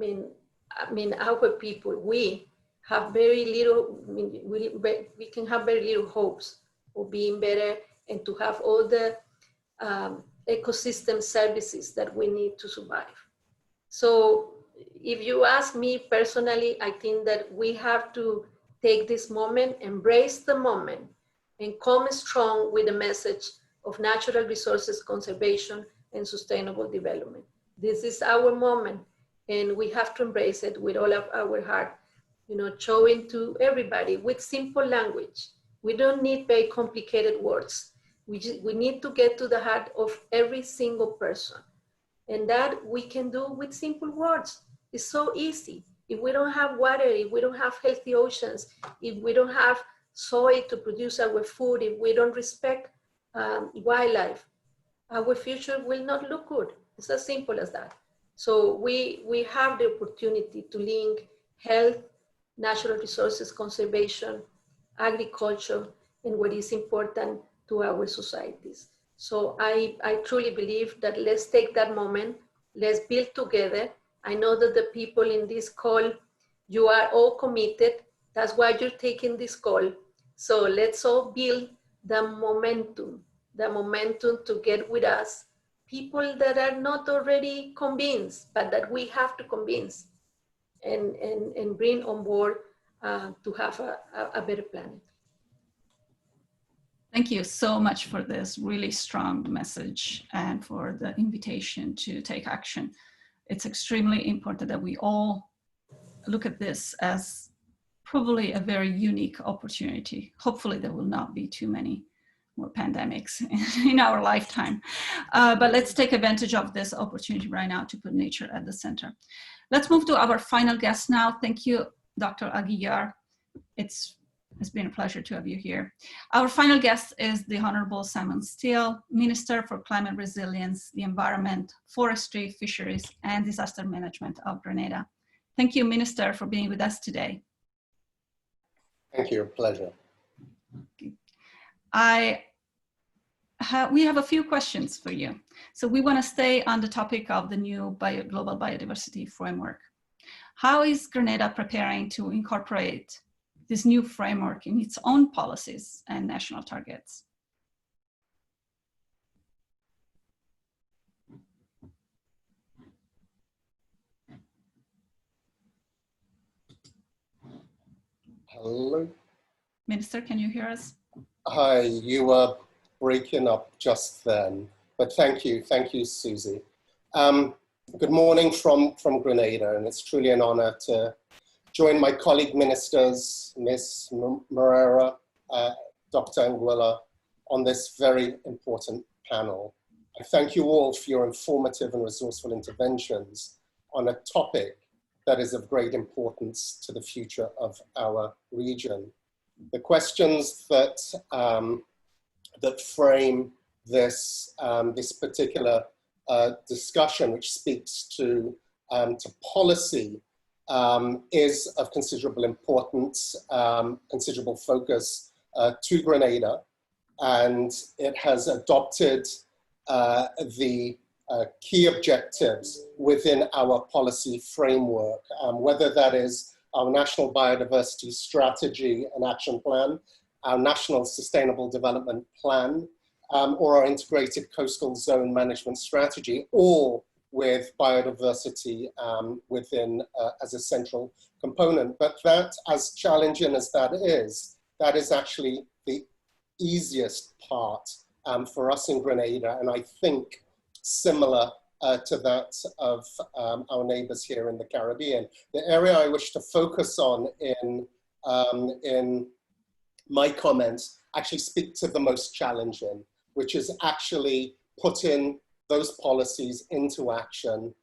I mean, our people, we have very little, I mean, we can have very little hopes of being better and to have all the ecosystem services that we need to survive. So if you ask me personally, I think that we have to take this moment, embrace the moment, and come strong with the message of natural resources conservation and sustainable development. This is our moment, and we have to embrace it with all of our heart, you know, showing to everybody with simple language. We don't need very complicated words. We need to get to the heart of every single person. And that we can do with simple words. It's so easy. If we don't have water, if we don't have healthy oceans, if we don't have soil to produce our food, if we don't respect wildlife, our future will not look good. It's as simple as that. So we have the opportunity to link health, natural resources conservation, agriculture, and what is important to our societies. So I truly believe that let's take that moment, let's build together. I know that the people in this call, you are all committed. That's why you're taking this call. So let's all build the momentum to get with us people that are not already convinced, but that we have to convince and bring on board to have a better planet.
Thank you so much for this really strong message and for the invitation to take action. It's extremely important that we all look at this as probably a very unique opportunity. Hopefully there will not be too many more pandemics in our lifetime. But let's take advantage of this opportunity right now to put nature at the center. Let's move to our final guest now. Thank you, Dr. Aguilar. It's been a pleasure to have you here. Our final guest is the Honorable Simon Stiell, Minister for Climate Resilience, the Environment, Forestry, Fisheries, and Disaster Management of Grenada. Thank you, Minister, for being with us today.
Thank you, pleasure.
We have a few questions for you. So we want to stay on the topic of the new global biodiversity framework. How is Grenada preparing to incorporate this new framework in its own policies and national targets?
Hello?
Minister, can you hear us?
Hi, you were breaking up just then, but thank you, Susi. Good morning from Grenada, and it's truly an honor to join my colleague ministers, Ms. Mrema, Dr. Aguilar, on this very important panel. I thank you all for your informative and resourceful interventions on a topic that is of great importance to the future of our region. The questions that, that frame this, this particular discussion, which speaks to policy, is of considerable importance, considerable focus to Grenada. and it has adopted the key objectives within our policy framework, whether that is our National Biodiversity Strategy and Action Plan, our National Sustainable Development Plan, or our Integrated Coastal Zone Management Strategy, all with biodiversity within as a central component. But that, as challenging as that is actually the easiest part for us in Grenada, and I think similar to that of our neighbors here in the Caribbean. The area I wish to focus on in my comments actually speak to the most challenging, which is actually putting those policies into action,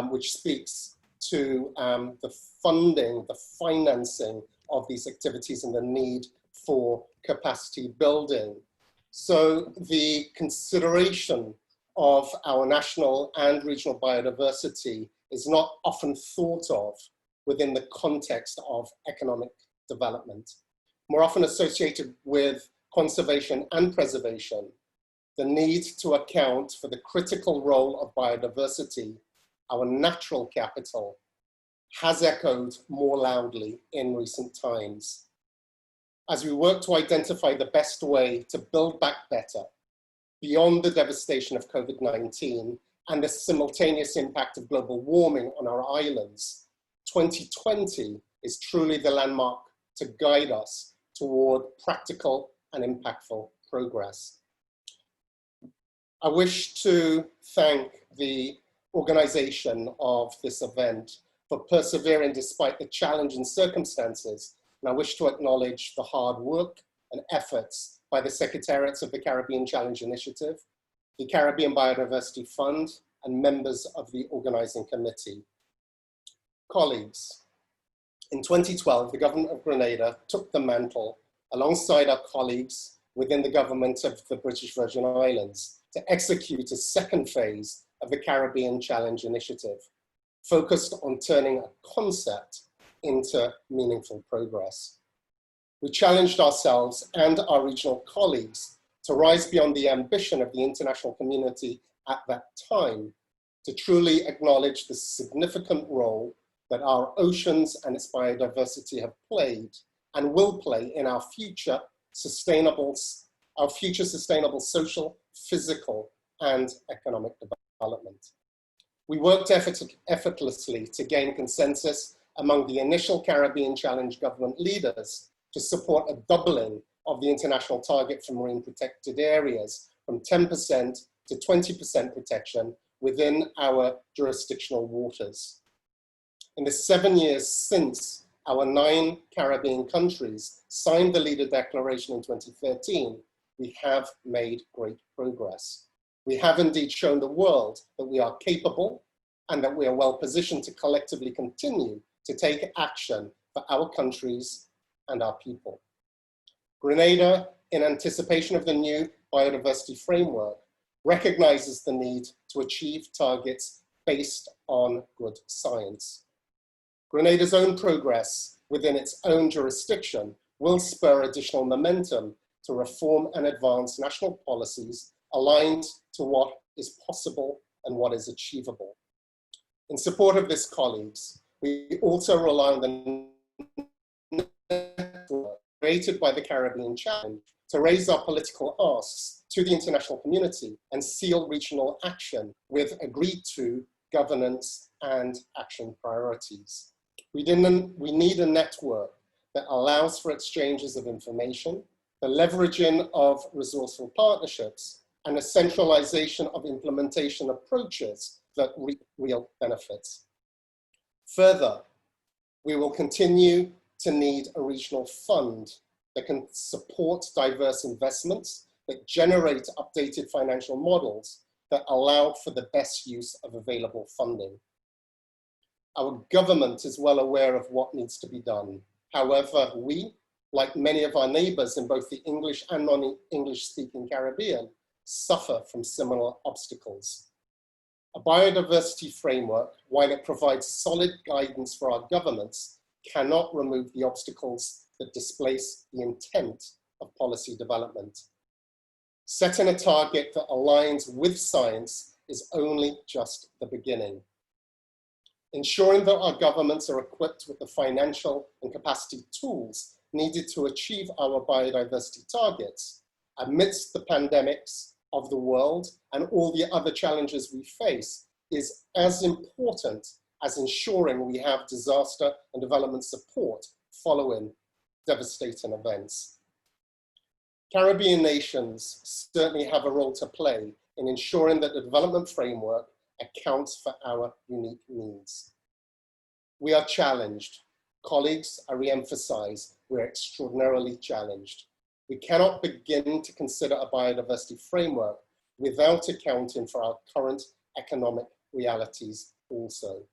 which speaks to the funding, the financing of these activities and the need for capacity building. So the consideration of our national and regional biodiversity is not often thought of within the context of economic development. More often associated with conservation and preservation, the need to account for the critical role of biodiversity, our natural capital, has echoed more loudly in recent times. As we work to identify the best way to build back better, beyond the devastation of COVID-19 and the simultaneous impact of global warming on our islands, 2020 is truly the landmark to guide us toward practical and impactful progress. I wish to thank the organization of this event for persevering despite the challenging circumstances, and I wish to acknowledge the hard work and efforts by the Secretariats of the Caribbean Challenge Initiative, the Caribbean Biodiversity Fund, and members of the organizing committee. Colleagues, in 2012, the government of Grenada took the mantle alongside our colleagues within the government of the British Virgin Islands to execute a second phase of the Caribbean Challenge Initiative, focused on turning a concept into meaningful progress. We challenged ourselves and our regional colleagues to rise beyond the ambition of the international community at that time to truly acknowledge the significant role that our oceans and its biodiversity have played and will play in our future sustainable social, physical, and economic development. We worked effortlessly to gain consensus among the initial Caribbean Challenge government leaders to support a doubling of the international target for marine protected areas from 10% to 20% protection within our jurisdictional waters. In the 7 years since our 9 Caribbean countries signed the Leader Declaration in 2013, we have made great progress. We have indeed shown the world that we are capable and that we are well positioned to collectively continue to take action for our countries and our people. Grenada, in anticipation of the new biodiversity framework, recognizes the need to achieve targets based on good science. Grenada's own progress within its own jurisdiction will spur additional momentum to reform and advance national policies aligned to what is possible and what is achievable. In support of this, colleagues, we also rely on the network created by the Caribbean Challenge to raise our political asks to the international community and seal regional action with agreed to governance and action priorities. We need a network that allows for exchanges of information, the leveraging of resourceful partnerships, and a centralization of implementation approaches that reap real benefits. Further, we will continue to need a regional fund that can support diverse investments, that generate updated financial models that allow for the best use of available funding. Our government is well aware of what needs to be done. However, we, like many of our neighbors in both the English and non-English speaking Caribbean, suffer from similar obstacles. A biodiversity framework, while it provides solid guidance for our governments, cannot remove the obstacles that displace the intent of policy development. Setting a target that aligns with science is only just the beginning. Ensuring that our governments are equipped with the financial and capacity tools needed to achieve our biodiversity targets amidst the pandemics of the world and all the other challenges we face is as important as ensuring we have disaster and development support following devastating events. Caribbean nations certainly have a role to play in ensuring that the development framework accounts for our unique needs. We are challenged. Colleagues, I re-emphasize, we're extraordinarily challenged. We cannot begin to consider a biodiversity framework without accounting for our current economic realities also.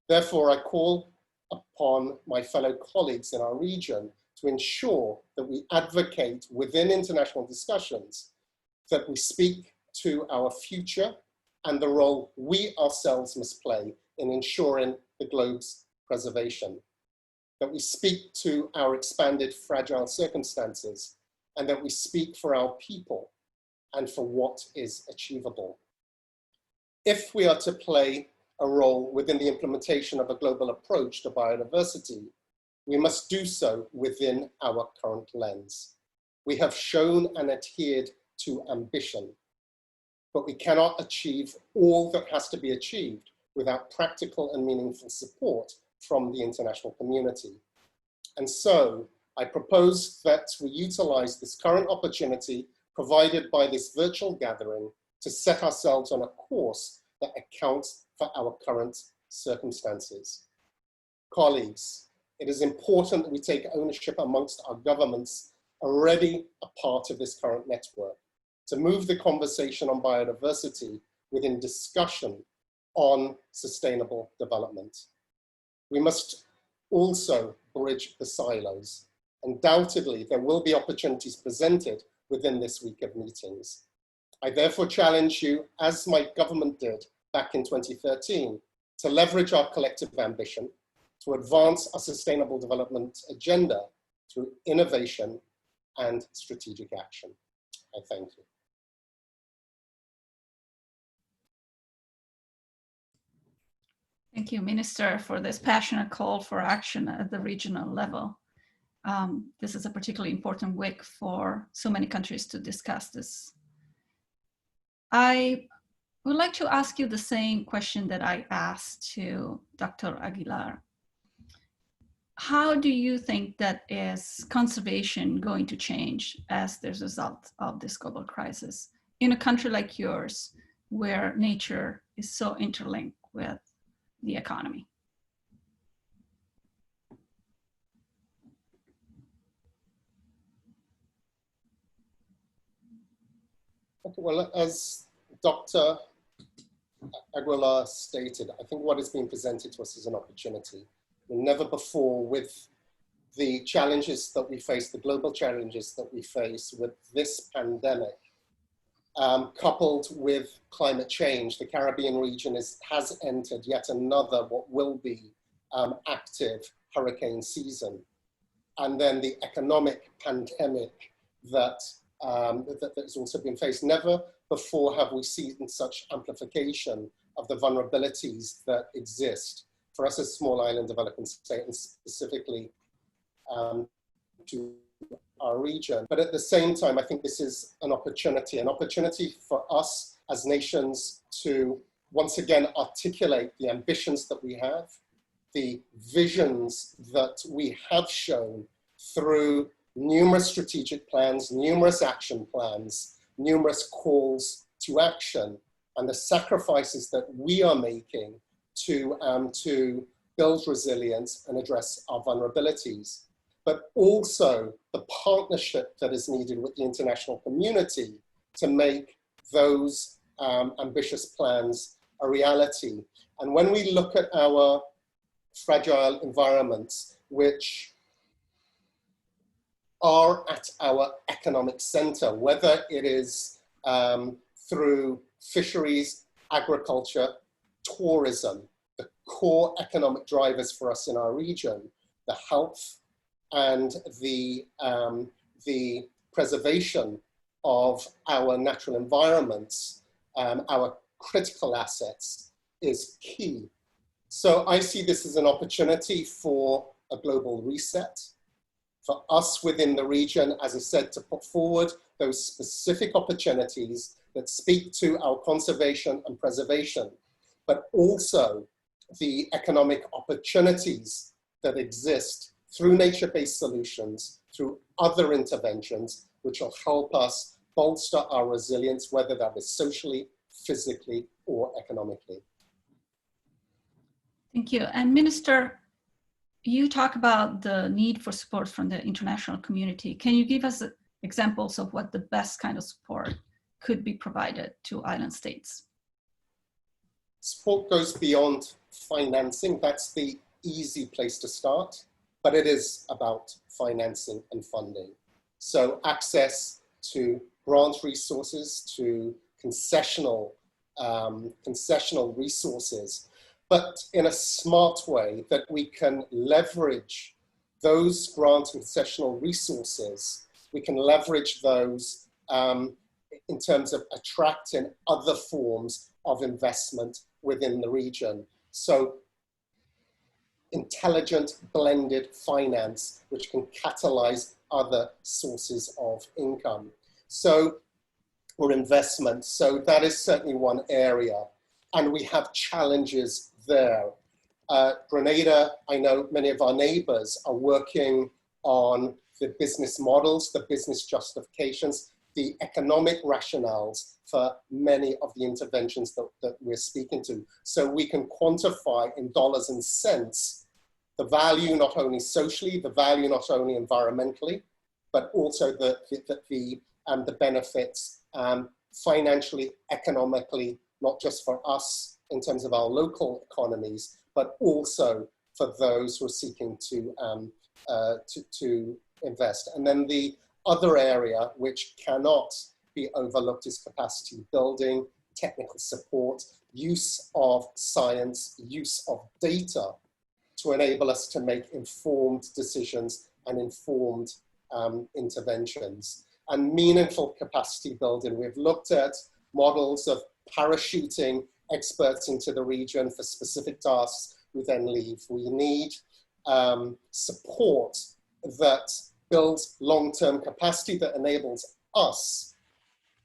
Therefore, I call upon my fellow colleagues in our region to ensure that we advocate within international discussions, that we speak to our future and the role we ourselves must play in ensuring the globe's preservation. That we speak to our expanded fragile circumstances, and that we speak for our people and for what is achievable. If we are to play a role within the implementation of a global approach to biodiversity, we must do so within our current lens. We have shown and adhered to ambition, but we cannot achieve all that has to be achieved without practical and meaningful support from the international community. And so I propose that we utilize this current opportunity provided by this virtual gathering to set ourselves on a course that accounts for our current circumstances. Colleagues, it is important that we take ownership amongst our governments already a part of this current network to move the conversation on biodiversity within discussion on sustainable development. We must also bridge the silos. Undoubtedly, there will be opportunities presented within this week of meetings. I therefore challenge you, as my government did back in 2013, to leverage our collective ambition to advance our sustainable development agenda through innovation and strategic action. I thank you.
Thank you, Minister, for this passionate call for action at the regional level. This is a particularly important week for so many countries to discuss this. I would like to ask you the same question that I asked to Dr. Aguilar. How do you think that is conservation going to change as the result of this global crisis in a country like yours, where nature is so interlinked with the economy?
Okay, well, as Dr. Aguilar stated, I think what is being presented to us is an opportunity. Never before, with the challenges that we face, the global challenges that we face with this pandemic, coupled with climate change, the Caribbean region has entered yet another, what will be active hurricane season. And then the economic pandemic that has also been faced. Never before have we seen such amplification of the vulnerabilities that exist for us as a small island developing state, and specifically to our region. But at the same time, I think this is an opportunity for us as nations to once again articulate the ambitions that we have, the visions that we have shown through numerous strategic plans, numerous action plans, numerous calls to action, and the sacrifices that we are making to build resilience and address our vulnerabilities, but also the partnership that is needed with the international community to make those ambitious plans a reality. And when we look at our fragile environments, which are at our economic center, whether it is through fisheries, agriculture, tourism, the core economic drivers for us in our region, the health and the preservation of our natural environments, our critical assets, is key. So I see this as an opportunity for a global reset, for us within the region, as I said, to put forward those specific opportunities that speak to our conservation and preservation, but also the economic opportunities that exist through nature-based solutions, through other interventions, which will help us bolster our resilience, whether that is socially, physically, or economically.
Thank you. And Minister, you talk about the need for support from the international community. Can you give us examples of what the best kind of support could be provided to island states?
Support goes beyond financing. That's the easy place to start, but it is about financing and funding. So access to grant resources, to concessional resources, but in a smart way that we can leverage those grant and concessional resources. We can leverage those in terms of attracting other forms of investment within the region. So intelligent blended finance, which can catalyze other sources of income. So, or investment. So that is certainly one area. And we have challenges there. Grenada, I know many of our neighbors are working on the business models, the business justifications, the economic rationales for many of the interventions that we're speaking to. So we can quantify in dollars and cents the value not only socially, the value not only environmentally, but also the benefits financially, economically, not just for us in terms of our local economies, but also for those who are seeking to invest. And then the other area which cannot be overlooked is capacity building, technical support, use of science, use of data to enable us to make informed decisions and informed interventions. And meaningful capacity building. We've looked at models of parachuting experts into the region for specific tasks who then leave. We need support that builds long-term capacity that enables us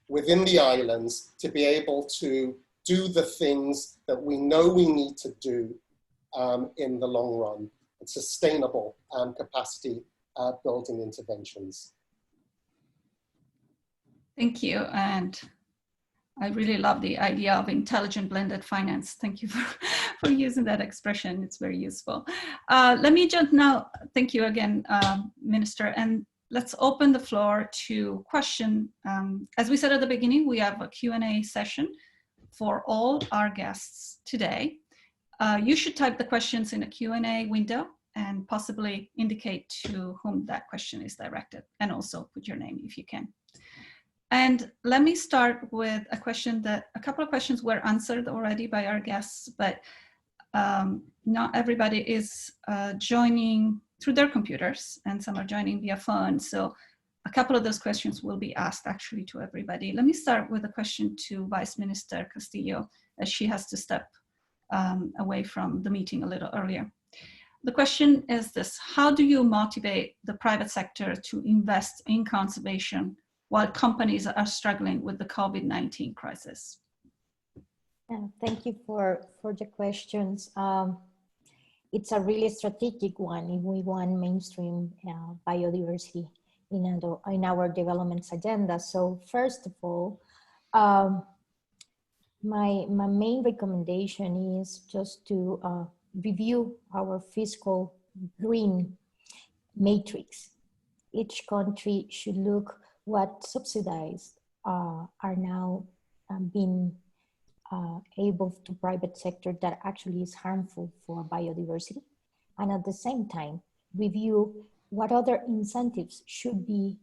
within the islands to be able to do the things that we know we need to do in the long run, and sustainable capacity building interventions.
Thank you. And I really love the idea of intelligent blended finance. Thank you for using that expression. It's very useful. Let me jump now. Thank you again, Minister. And let's open the floor to question. As we said at the beginning, we have a Q&A session for all our guests today. You should type the questions in a Q&A window and possibly indicate to whom that question is directed, and also put your name if you can. And let me start with a question that a couple of questions were answered already by our guests, but not everybody is joining through their computers, and some are joining via phone. So a couple of those questions will be asked actually to everybody. Let me start with a question to Vice Minister Castillo, as she has to step away from the meeting a little earlier. The question is this: how do you motivate the private sector to invest in conservation while companies are struggling with the COVID-19 crisis?
Yeah, thank you for the questions. It's a really strategic one if we want mainstream biodiversity in our development agenda. So first of all, my main recommendation is just to review our fiscal green matrix. Each country should look what subsidized are now being able to private sector that actually is harmful for biodiversity. And at the same time, review what other incentives should be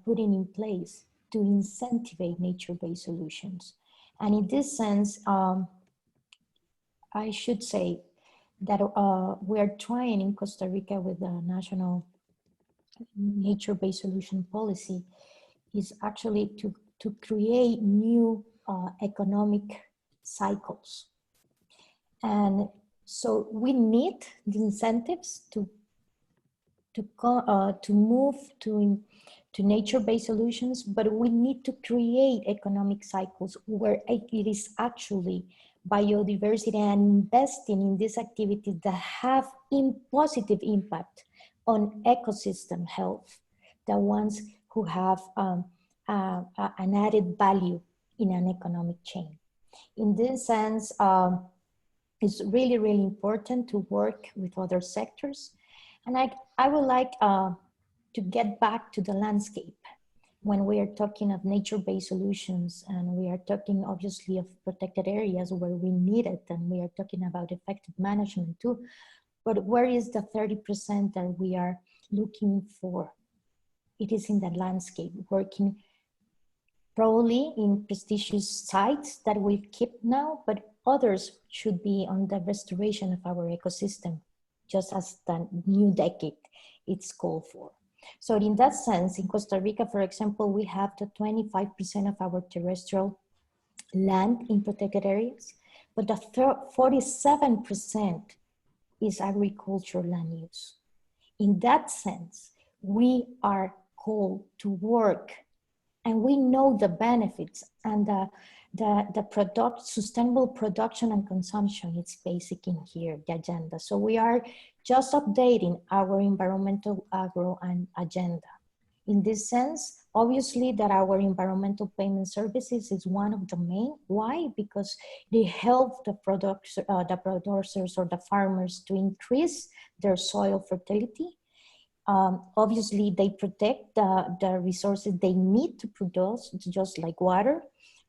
put in place to incentivize nature-based solutions. And in this sense, I should say that we are trying in Costa Rica with the national nature-based solution policy is actually to create new economic cycles. And so we need the incentives to move to nature-based solutions, but we need to create economic cycles where it is actually biodiversity and investing in these activities that have positive impact on ecosystem health, the ones who have an added value in an economic chain. In this sense, it's really, really important to work with other sectors. And I would like to get back to the landscape when we are talking of nature-based solutions, and we are talking obviously of protected areas where we need it, and we are talking about effective management too. But where is the 30% that we are looking for? It is in the landscape, working probably in prestigious sites that we keep now, but others should be on the restoration of our ecosystem, just as the new decade it's called for. So in that sense, in Costa Rica, for example, we have the 25% of our terrestrial land in protected areas, but the 47% is agricultural land use. In that sense, we are called to work, and we know the benefits and the sustainable production and consumption. It's basic in here, the agenda. So we are just updating our environmental agro and agenda. In this sense, obviously that our environmental payment services is one of the main. Why? Because they help the producers or the farmers to increase their soil fertility. Obviously, they protect the resources they need to produce, just like water.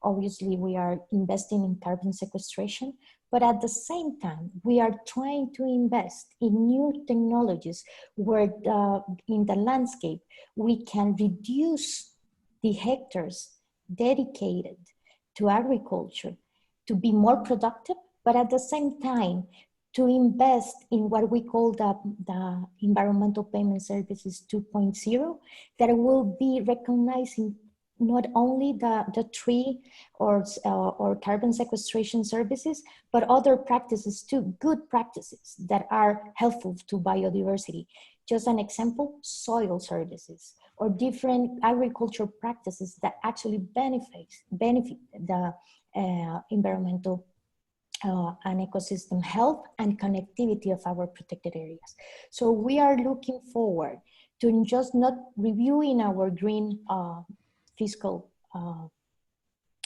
Obviously, we are investing in carbon sequestration, but at the same time, we are trying to invest in new technologies where in the landscape, we can reduce the hectares dedicated to agriculture to be more productive, but at the same time, to invest in what we call the environmental payment services 2.0 that will be recognizing not only the tree or carbon sequestration services, but other practices too, good practices that are helpful to biodiversity. Just an example, soil services or different agricultural practices that actually benefit the environmental and ecosystem health and connectivity of our protected areas. So we are looking forward to just not reviewing our green fiscal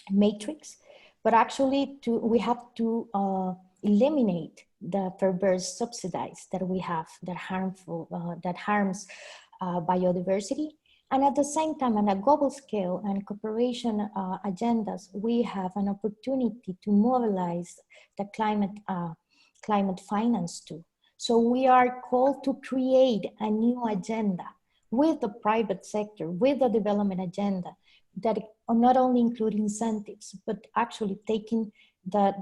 matrix, but actually we have to eliminate the perverse subsidies that we have that harms biodiversity. And at the same time, on a global scale and cooperation agendas, we have an opportunity to mobilize the climate finance too. So we are called to create a new agenda with the private sector, with the development agenda, that not only include incentives, but actually taking the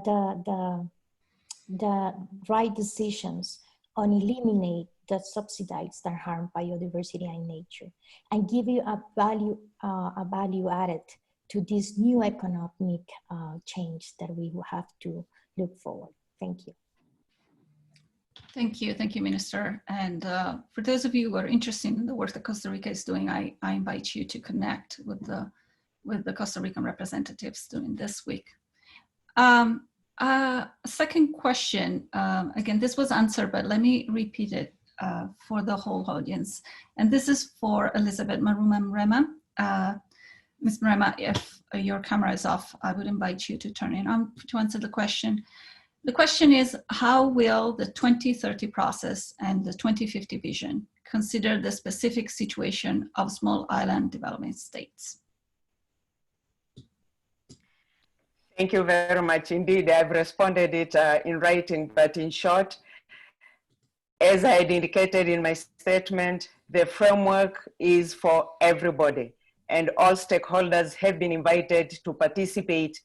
right decisions on eliminate the subsidies that harm biodiversity and nature, and give you a value added to this new economic change that we will have to look forward. Thank you.
Thank you, Minister. And for those of you who are interested in the work that Costa Rica is doing, I invite you to connect with the Costa Rican representatives during this week. Second question, again, this was answered, but let me repeat it for the whole audience. And this is for Elizabeth Mrema. Ms. Mrema, if your camera is off, I would invite you to turn it on to answer the question. The question is, how will the 2030 process and the 2050 vision consider the specific situation of small island developing states?
Thank you very much. Indeed, I've responded it in writing, but in short, as I had indicated in my statement, the framework is for everybody, and all stakeholders have been invited to participate,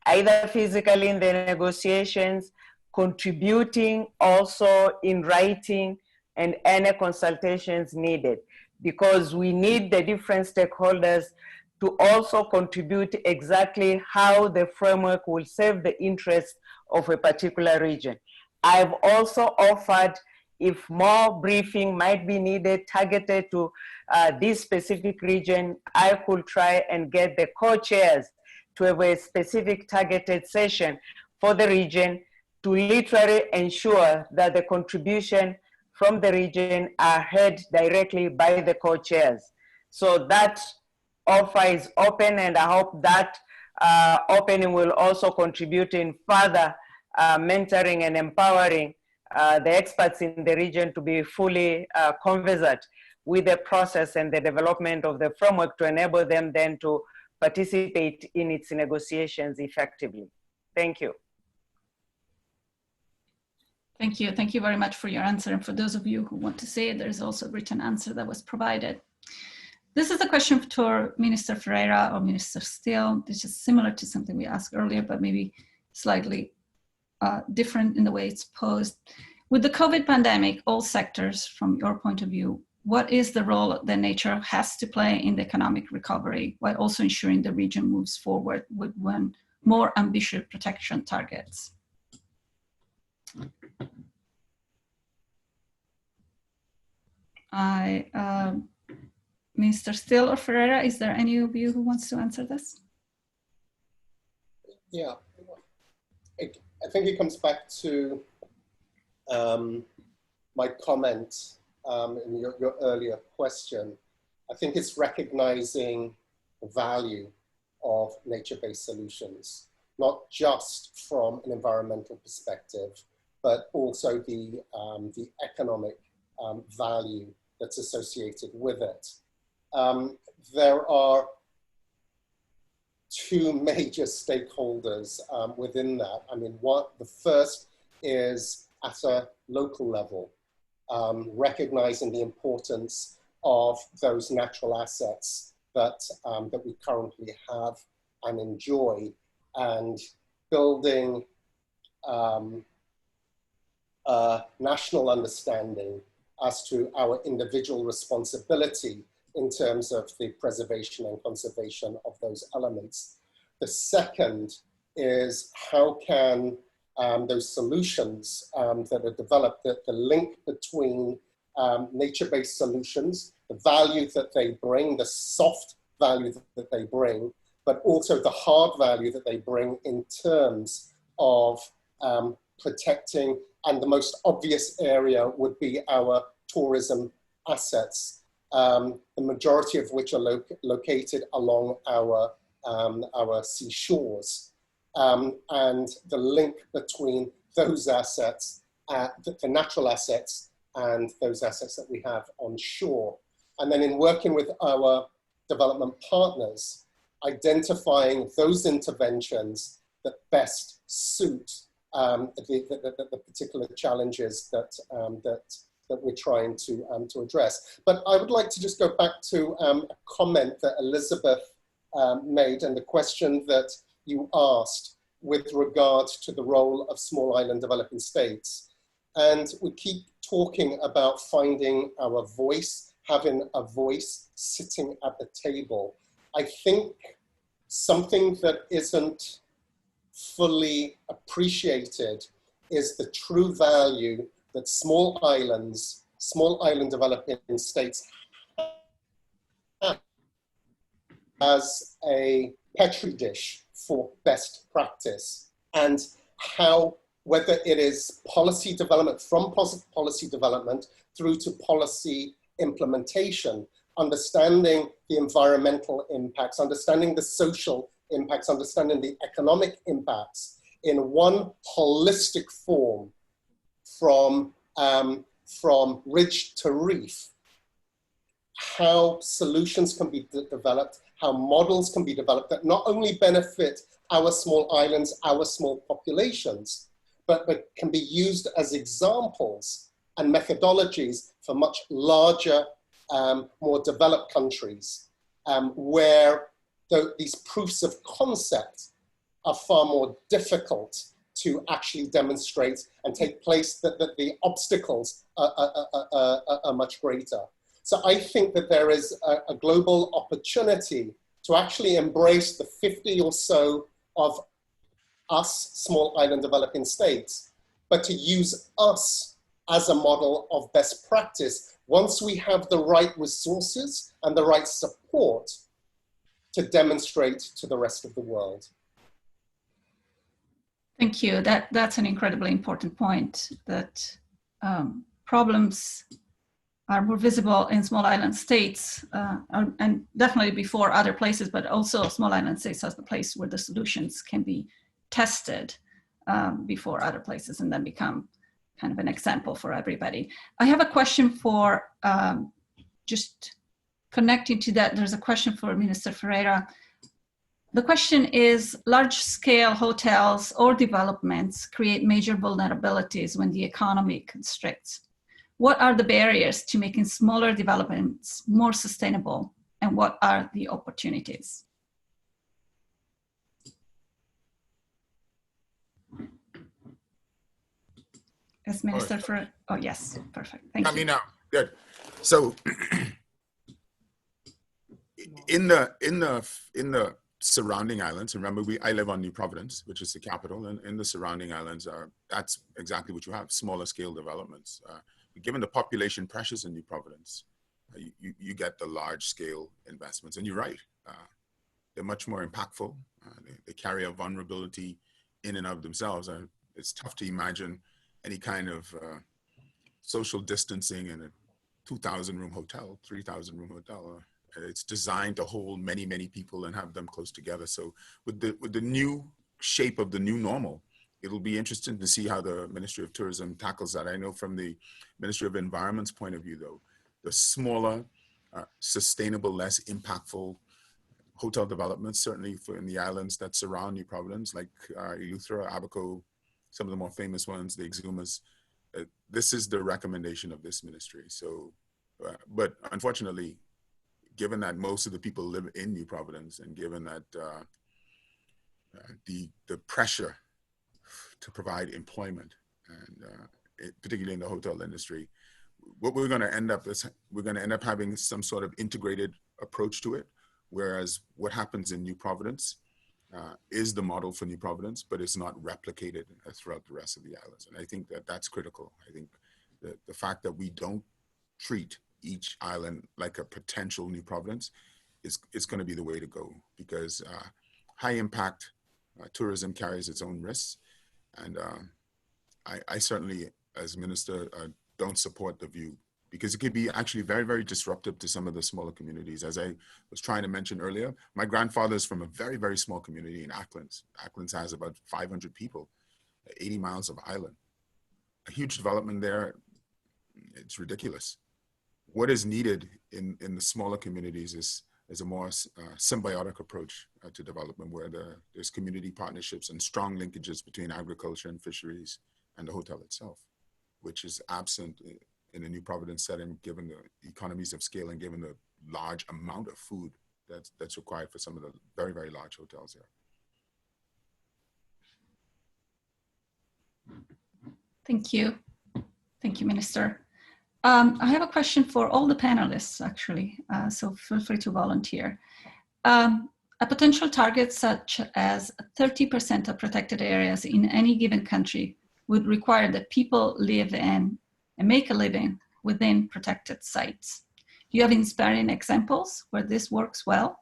either physically in the negotiations, contributing also in writing, and any consultations needed, because we need the different stakeholders to also contribute exactly how the framework will serve the interests of a particular region. I've also offered, if more briefing might be needed targeted to this specific region, I could try and get the co-chairs to have a specific targeted session for the region to literally ensure that the contribution from the region are heard directly by the co-chairs. So that offer is open, and I hope that opening will also contribute in further mentoring and empowering the experts in the region to be fully conversant with the process and the development of the framework to enable them then to participate in its negotiations effectively. Thank you.
Thank you. Thank you very much for your answer. And for those of you who want to say it, there's also a written answer that was provided. This is a question for Minister Ferreira or Minister Stiell. This is similar to something we asked earlier, but maybe slightly different in the way it's posed. With the COVID pandemic, all sectors, from your point of view, what is the role that nature has to play in the economic recovery while also ensuring the region moves forward with more ambitious protection targets? Mr. Stiell or Ferreira, is there any of you who wants to answer this?
Yeah, I think it comes back to my comment in your earlier question. I think it's recognizing the value of nature-based solutions, not just from an environmental perspective, but also the economic value that's associated with it. There are two major stakeholders within that. I mean, the first is at a local level, recognizing the importance of those natural assets that we currently have and enjoy, and building national understanding as to our individual responsibility in terms of the preservation and conservation of those elements. The second is how can those solutions that are developed, the link between nature-based solutions, the value that they bring, the soft value that they bring, but also the hard value that they bring in terms of protecting, and the most obvious area would be our tourism assets, the majority of which are located along our seashores, and the link between those assets, the natural assets, and those assets that we have on shore. And then in working with our development partners, identifying those interventions that best suit the particular challenges that we're trying to address. But I would like to just go back to a comment that Elizabeth made, and the question that you asked with regard to the role of small island developing states. And we keep talking about finding our voice, having a voice, sitting at the table. I think something that isn't fully appreciated is the true value that small island developing states have as a petri dish for best practice, and how, whether it is policy development, from policy development through to policy implementation, understanding the environmental impacts, understanding the social impacts, understanding the economic impacts in one holistic form, from ridge to reef, how solutions can be developed, how models can be developed that not only benefit our small islands, our small populations, but can be used as examples and methodologies for much larger, more developed countries, where these proofs of concept are far more difficult to actually demonstrate and take place, that the obstacles are much greater. So I think that there is a global opportunity to actually embrace the 50 or so of us, small island developing states, but to use us as a model of best practice once we have the right resources and the right support to demonstrate to the rest of the world.
Thank you. That's an incredibly important point, that problems are more visible in small island states, and definitely before other places, but also small island states as the place where the solutions can be tested before other places and then become kind of an example for everybody. I have a question for, just connecting to that, there's a question for Minister Ferreira. The question is, large-scale hotels or developments create major vulnerabilities when the economy constricts. What are the barriers to making smaller developments more sustainable, and what are the opportunities? As Minister Ferreira, oh yes, perfect, thank you.
I mean, good. So in the surrounding islands, remember I live on New Providence, which is the capital, and in the surrounding islands that's exactly what you have, smaller scale developments. Given the population pressures in New Providence, you get the large scale investments, and you're right, they're much more impactful. They carry a vulnerability in and of themselves. It's tough to imagine any kind of social distancing in a 2,000 room hotel, 3,000 room hotel. It's designed to hold many, many people and have them close together. So with the new shape of the new normal, it'll be interesting to see how the Ministry of Tourism tackles that. I know from the Ministry of Environment's point of view, though, the smaller, sustainable, less impactful hotel developments, certainly in the islands that surround New Providence, like Eleuthera, Abaco, some of the more famous ones, the Exumas, this is the recommendation of this ministry. So, but unfortunately, given that most of the people live in New Providence, and given that the pressure to provide employment, and particularly in the hotel industry, what we're going to end up is we're going to end up having some sort of integrated approach to it. Whereas what happens in New Providence is the model for New Providence, but it's not replicated throughout the rest of the islands. And I think that that's critical. I think that the fact that we don't treat each island like a potential New Providence is going to be the way to go, because high impact tourism carries its own risks. And I certainly, as minister, don't support the view, because it could be actually very, very disruptive to some of the smaller communities. As I was trying to mention earlier, my grandfather is from a very, very small community in Acklands. Acklands has about 500 people, 80 miles of island. A huge development there, it's ridiculous. What is needed in the smaller communities is a more symbiotic approach to development, where there's community partnerships and strong linkages between agriculture and fisheries and the hotel itself, which is absent in a New Providence setting, given the economies of scale and given the large amount of food that's required for some of the very, very large hotels here.
Thank you. Thank you, Minister. I have a question for all the panelists, actually, so feel free to volunteer. A potential target such as 30% of protected areas in any given country would require that people live in and make a living within protected sites. Do you have inspiring examples where this works well?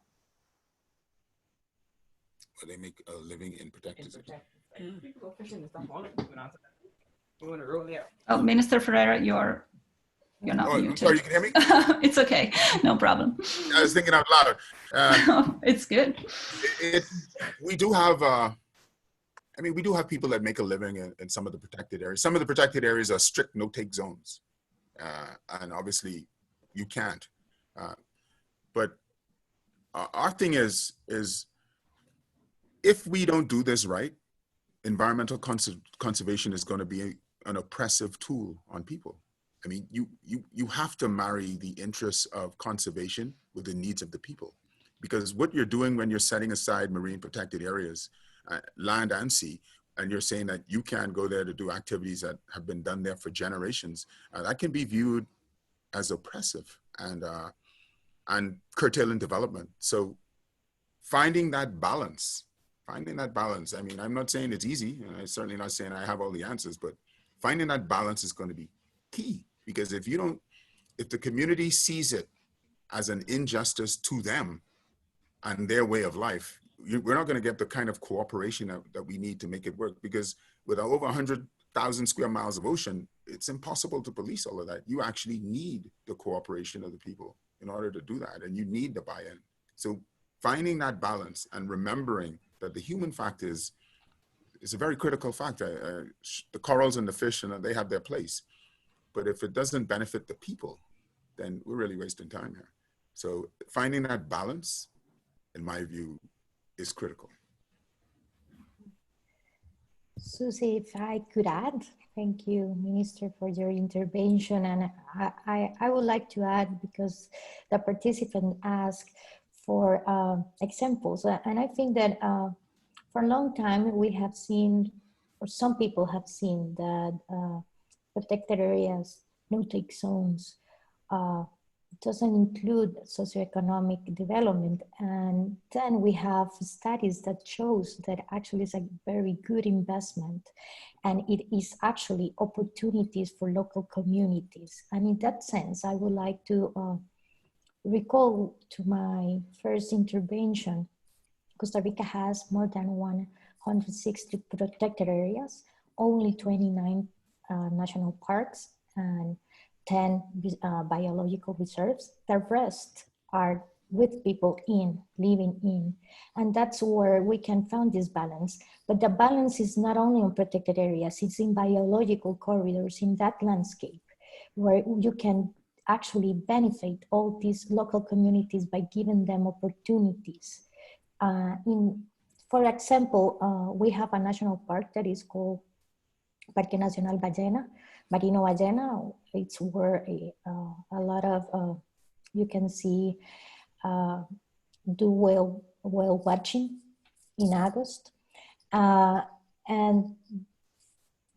Where they make a living in protected sites.
Oh, Minister Ferreira, you're not muted.
I'm sorry, you can hear me?
It's okay, no problem.
I was thinking out loud.
It's good.
We do have, we do have people that make a living in some of the protected areas. Some of the protected areas are strict no-take zones. And obviously you can't. But our thing is if we don't do this right, environmental conservation is going to be an oppressive tool on people. I mean, you have to marry the interests of conservation with the needs of the people, because what you're doing when you're setting aside marine protected areas, land and sea, and you're saying that you can't go there to do activities that have been done there for generations, that can be viewed as oppressive and curtailing development. So finding that balance. I mean, I'm not saying it's easy, and I'm certainly not saying I have all the answers, but finding that balance is going to be key, because if the community sees it as an injustice to them and their way of life, we're not going to get the kind of cooperation that we need to make it work, because with over 100,000 square miles of ocean, it's impossible to police all of that. You actually need the cooperation of the people in order to do that, and you need the buy-in. So finding that balance and remembering that the human factor is a very critical factor. The corals and the fish, and they have their place. But if it doesn't benefit the people, then we're really wasting time here. So finding that balance, in my view, is critical.
Susi, if I could add, thank you, Minister, for your intervention. And I would like to add, because the participant asked for examples. And I think that for a long time we have seen, or some people have seen, that protected areas, no-take zones, doesn't include socioeconomic development. And then we have studies that shows that actually it's a very good investment, and it is actually opportunities for local communities. And in that sense, I would like to recall to my first intervention. Costa Rica has more than 160 protected areas, only 29 national parks, and 10 biological reserves. The rest are with people living in. And that's where we can find this balance. But the balance is not only on protected areas, it's in biological corridors, in that landscape, where you can actually benefit all these local communities by giving them opportunities. For example, we have a national park that is called Parque Nacional Marino Ballena. It's where a lot of, you can see, do whale watching in August. And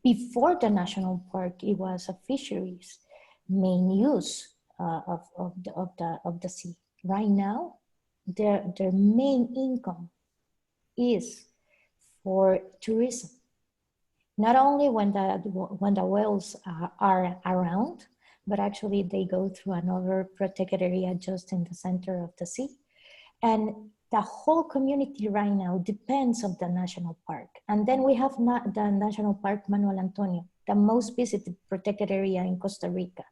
before the national park, it was a fisheries main use of the sea. Right now, their main income is for tourism. Not only when the whales are around, but actually they go through another protected area just in the center of the sea. And the whole community right now depends on the national park. And then we have the National Park Manuel Antonio, the most visited protected area in Costa Rica,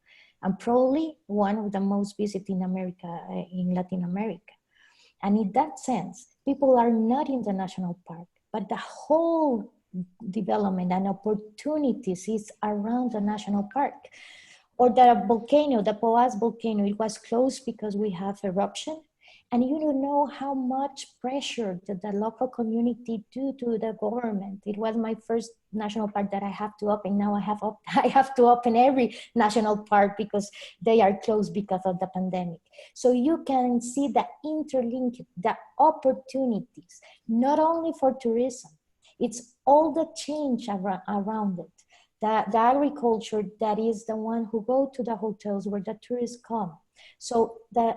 and probably one of the most visited in America, in Latin America. And in that sense, people are not in the national park, but the whole development and opportunities is around the national park. Or the volcano, the Poás volcano, it was closed because we have eruption. And you don't know how much pressure that the local community do to the government. It was my first national park that I have to open. Now I have to open every national park because they are closed because of the pandemic. So you can see the interlink, the opportunities, not only for tourism, it's all the change around it. The agriculture, that is the one who go to the hotels where the tourists come. So the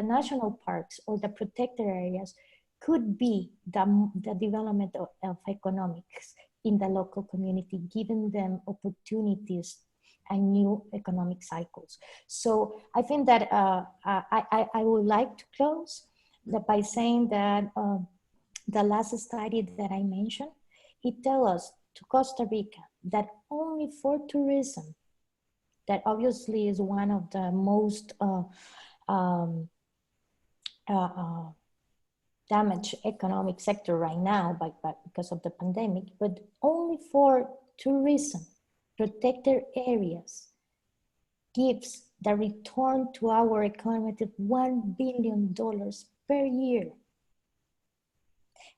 national parks or the protected areas could be the development of economics in the local community, giving them opportunities and new economic cycles. So I think that I would like to close by saying that the last study that I mentioned, it tells us to Costa Rica that only for tourism, that obviously is one of the most damaged economic sector right now because of the pandemic, but only for tourism, protected areas gives the return to our economy of $1 billion per year.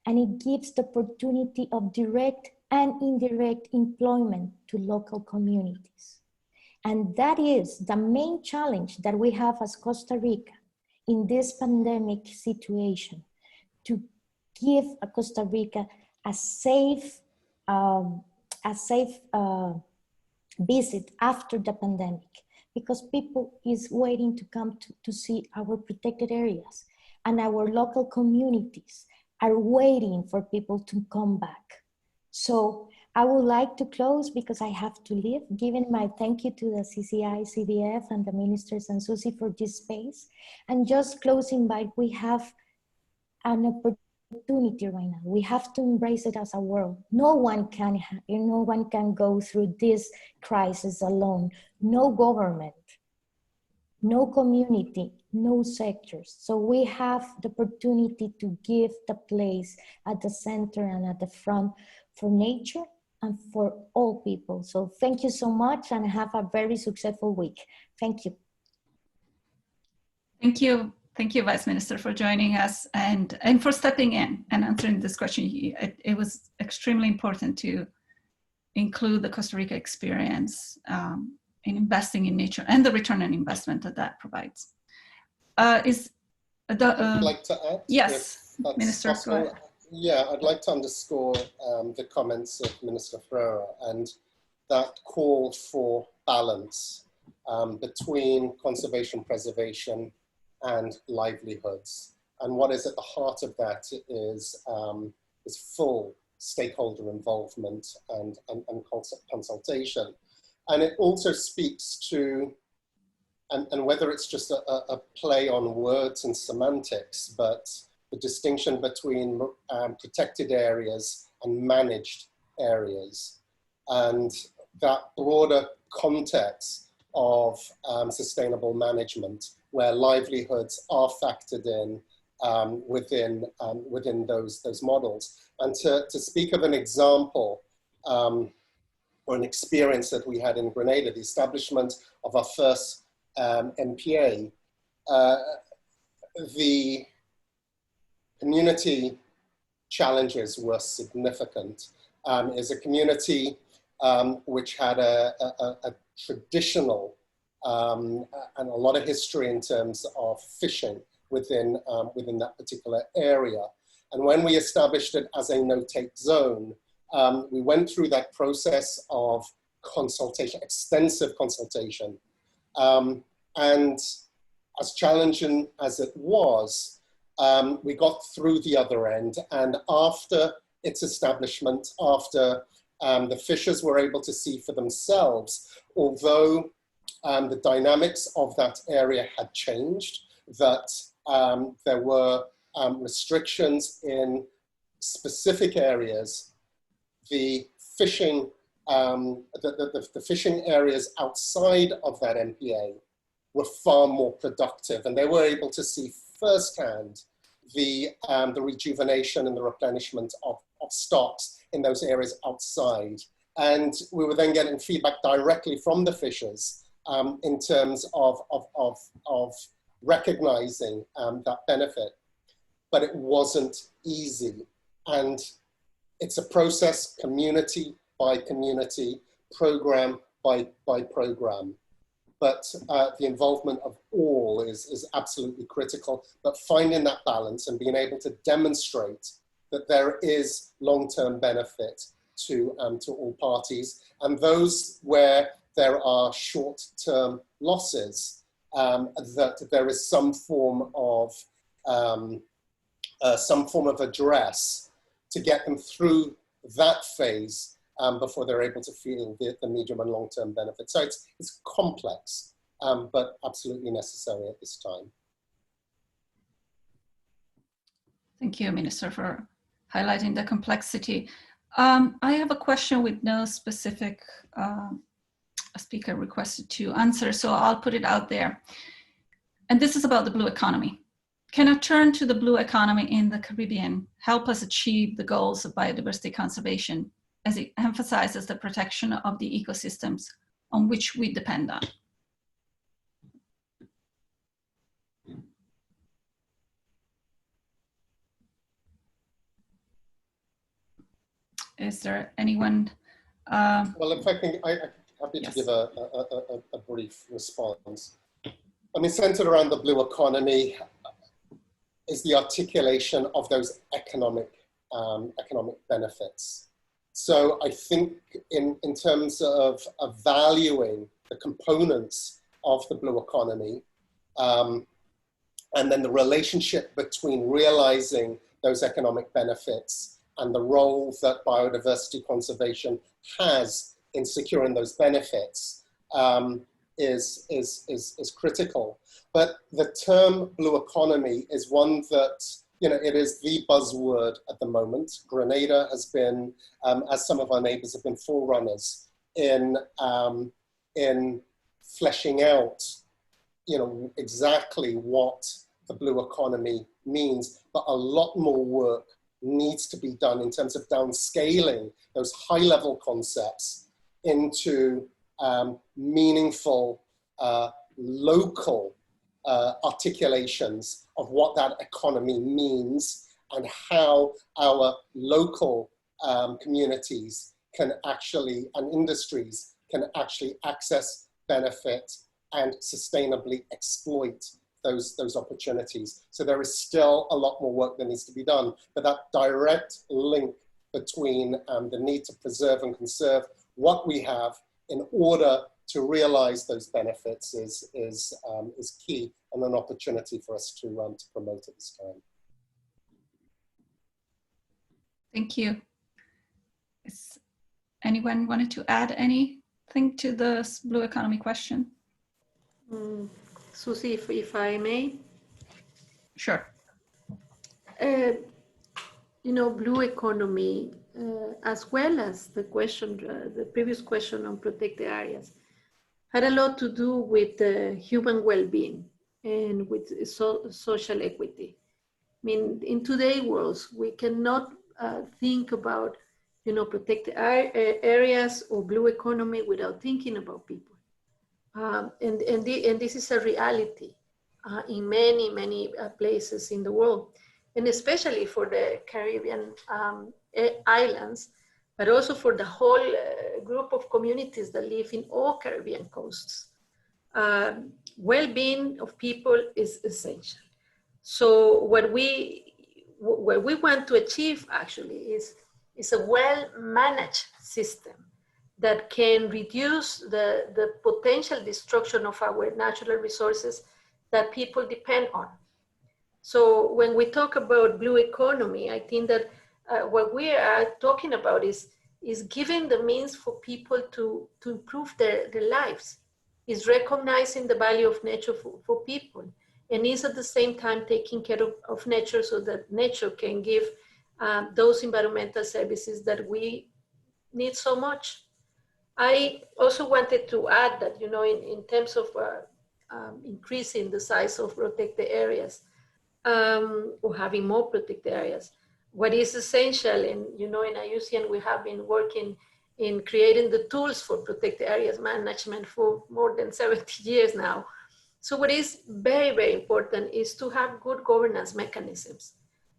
And it gives the opportunity of direct and indirect employment to local communities. And that is the main challenge that we have as Costa Rica in this pandemic situation, to give Costa Rica a safe visit after the pandemic, because people is waiting to come to see our protected areas. and our local communities are waiting for people to come back. So I would like to close, because I have to leave, giving my thank you to the CCI-CBF and the ministers and Susi for this space. And just closing by, we have an opportunity right now. We have to embrace it as a world. No one can go through this crisis alone. No government, no community, no sectors. So we have the opportunity to give the place at the center and at the front for nature and for all people. So thank you so much, and have a very successful week. Thank you.
Thank you. Thank you, Vice Minister, for joining us and for stepping in and answering this question. It was extremely important to include the Costa Rica experience in investing in nature and the return on investment that provides.
I'd like to add?
Yes, Minister. Go ahead.
Yeah, I'd like to underscore the comments of Minister Ferreira and that call for balance between conservation, preservation, and livelihoods. And what is at the heart of that is full stakeholder involvement and consultation. And it also speaks to, and whether it's just a play on words and semantics, but the distinction between protected areas and managed areas, and that broader context of sustainable management, where livelihoods are factored in within those models. And to speak of an example or an experience that we had in Grenada, the establishment of our first MPA, the community challenges were significant. It's a community which had a traditional and a lot of history in terms of fishing within that particular area. And when we established it as a no-take zone, we went through that process of consultation, extensive consultation. And as challenging as it was, we got through the other end. And after its establishment, after the fishers were able to see for themselves, although the dynamics of that area had changed, that there were restrictions in specific areas, the fishing, the fishing areas outside of that MPA were far more productive, and they were able to see firsthand the rejuvenation and the replenishment of stocks in those areas outside. And we were then getting feedback directly from the fishers in terms of recognizing that benefit. But it wasn't easy. And it's a process, community by community, program by program. But the involvement of all is absolutely critical. But finding that balance and being able to demonstrate that there is long-term benefit to all parties, and those where there are short-term losses, that there is some form of address to get them through that phase before they're able to feel the medium and long-term benefits. So it's complex, but absolutely necessary at this time.
Thank you, Minister, for highlighting the complexity. I have a question with no specific speaker requested to answer, so I'll put it out there. And this is about the blue economy. Can a turn to the blue economy in the Caribbean help us achieve the goals of biodiversity conservation, as it emphasizes the protection of the ecosystems on which we depend on? Is there anyone?
Well, if I can, I'm happy to give a brief response. I mean, centered around the blue economy is the articulation of those economic benefits. So I think in terms of valuing the components of the blue economy, and then the relationship between realizing those economic benefits and the role that biodiversity conservation has in securing those benefits is critical. But the term blue economy is one that, you know, it is the buzzword at the moment. Grenada has been, as some of our neighbors have been forerunners in fleshing out, you know, exactly what the blue economy means, but a lot more work needs to be done in terms of downscaling those high-level concepts into meaningful local articulations of what that economy means and how our local communities can actually, and industries can actually access, benefit, and sustainably exploit those opportunities. So there is still a lot more work that needs to be done, but that direct link between the need to preserve and conserve what we have in order to realize those benefits is key and an opportunity for us to promote at this time.
Thank you. Is anyone wanted to add anything to this blue economy question?
Susi, if I may.
Sure.
You know, blue economy, as well as the question, the previous question on protected areas, had a lot to do with human well-being and with social equity. I mean, in today's world, we cannot think about, you know, protected areas or blue economy without thinking about people. And this is a reality in many places in the world, and especially for the Caribbean islands, but also for the whole group of communities that live in all Caribbean coasts. Well-being of people is essential. So what we want to achieve actually is a well-managed system that can reduce the potential destruction of our natural resources that people depend on. So when we talk about blue economy, I think that what we are talking about is giving the means for people to improve their lives, is recognizing the value of nature for people, and is at the same time taking care of nature so that nature can give those environmental services that we need so much. I also wanted to add that, you know, in terms of increasing the size of protected areas or having more protected areas, what is essential, and, you know, in IUCN we have been working in creating the tools for protected areas management for more than 70 years now. So what is very important is to have good governance mechanisms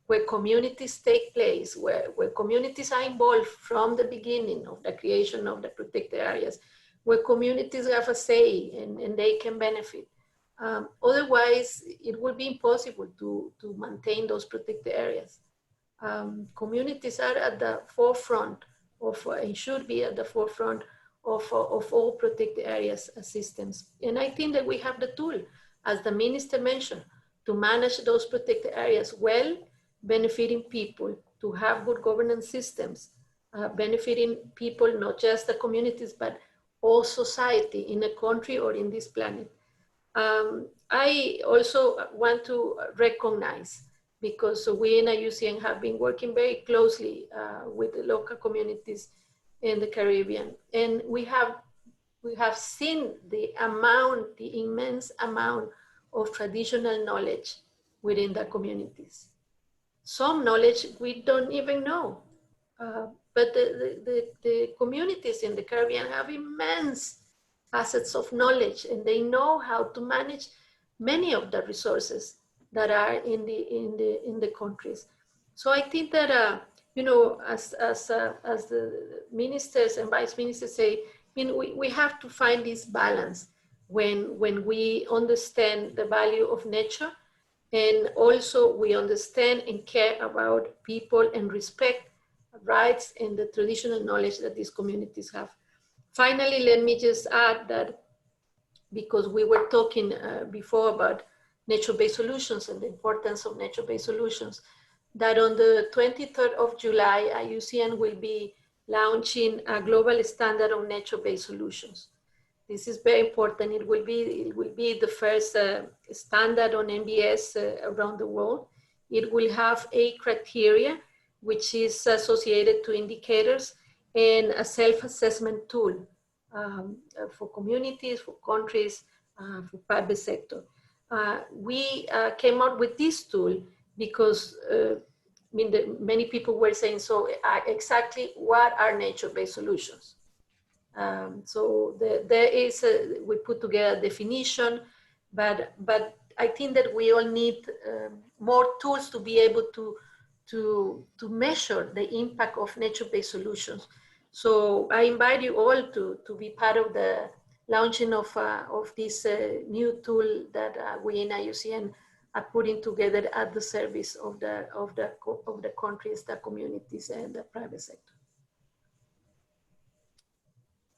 where communities take place, where communities are involved from the beginning of the creation of the protected areas, where communities have a say and they can benefit. Otherwise, it will be impossible to maintain those protected areas. Communities are at the forefront of, and should be at the forefront of all protected areas systems. And I think that we have the tool, as the minister mentioned, to manage those protected areas well, benefiting people, to have good governance systems, benefiting people, not just the communities, but all society in a country or in this planet. I also want to recognize, because we in IUCN have been working very closely with the local communities in the Caribbean, and we have seen the immense amount of traditional knowledge within the communities. Some knowledge we don't even know, but the communities in the Caribbean have immense assets of knowledge, and they know how to manage many of the resources that are in the countries. So I think that you know, as the ministers and vice ministers say, I mean, we have to find this balance when we understand the value of nature, and also we understand and care about people and respect rights and the traditional knowledge that these communities have. Finally, let me just add that, because we were talking before about nature-based solutions and the importance of nature-based solutions, that on the 23rd of July, IUCN will be launching a global standard of nature-based solutions. This is very important. It will be the first standard on NBS around the world. It will have 8 criteria, which is associated to indicators and a self-assessment tool for communities, for countries, for private sector. We came out with this tool because many people were saying, so exactly what are nature-based solutions? So we put together a definition, but I think that we all need more tools to be able to measure the impact of nature-based solutions. So I invite you all to be part of the launching of this new tool that we in IUCN are putting together at the service of the countries, the communities, and the private sector.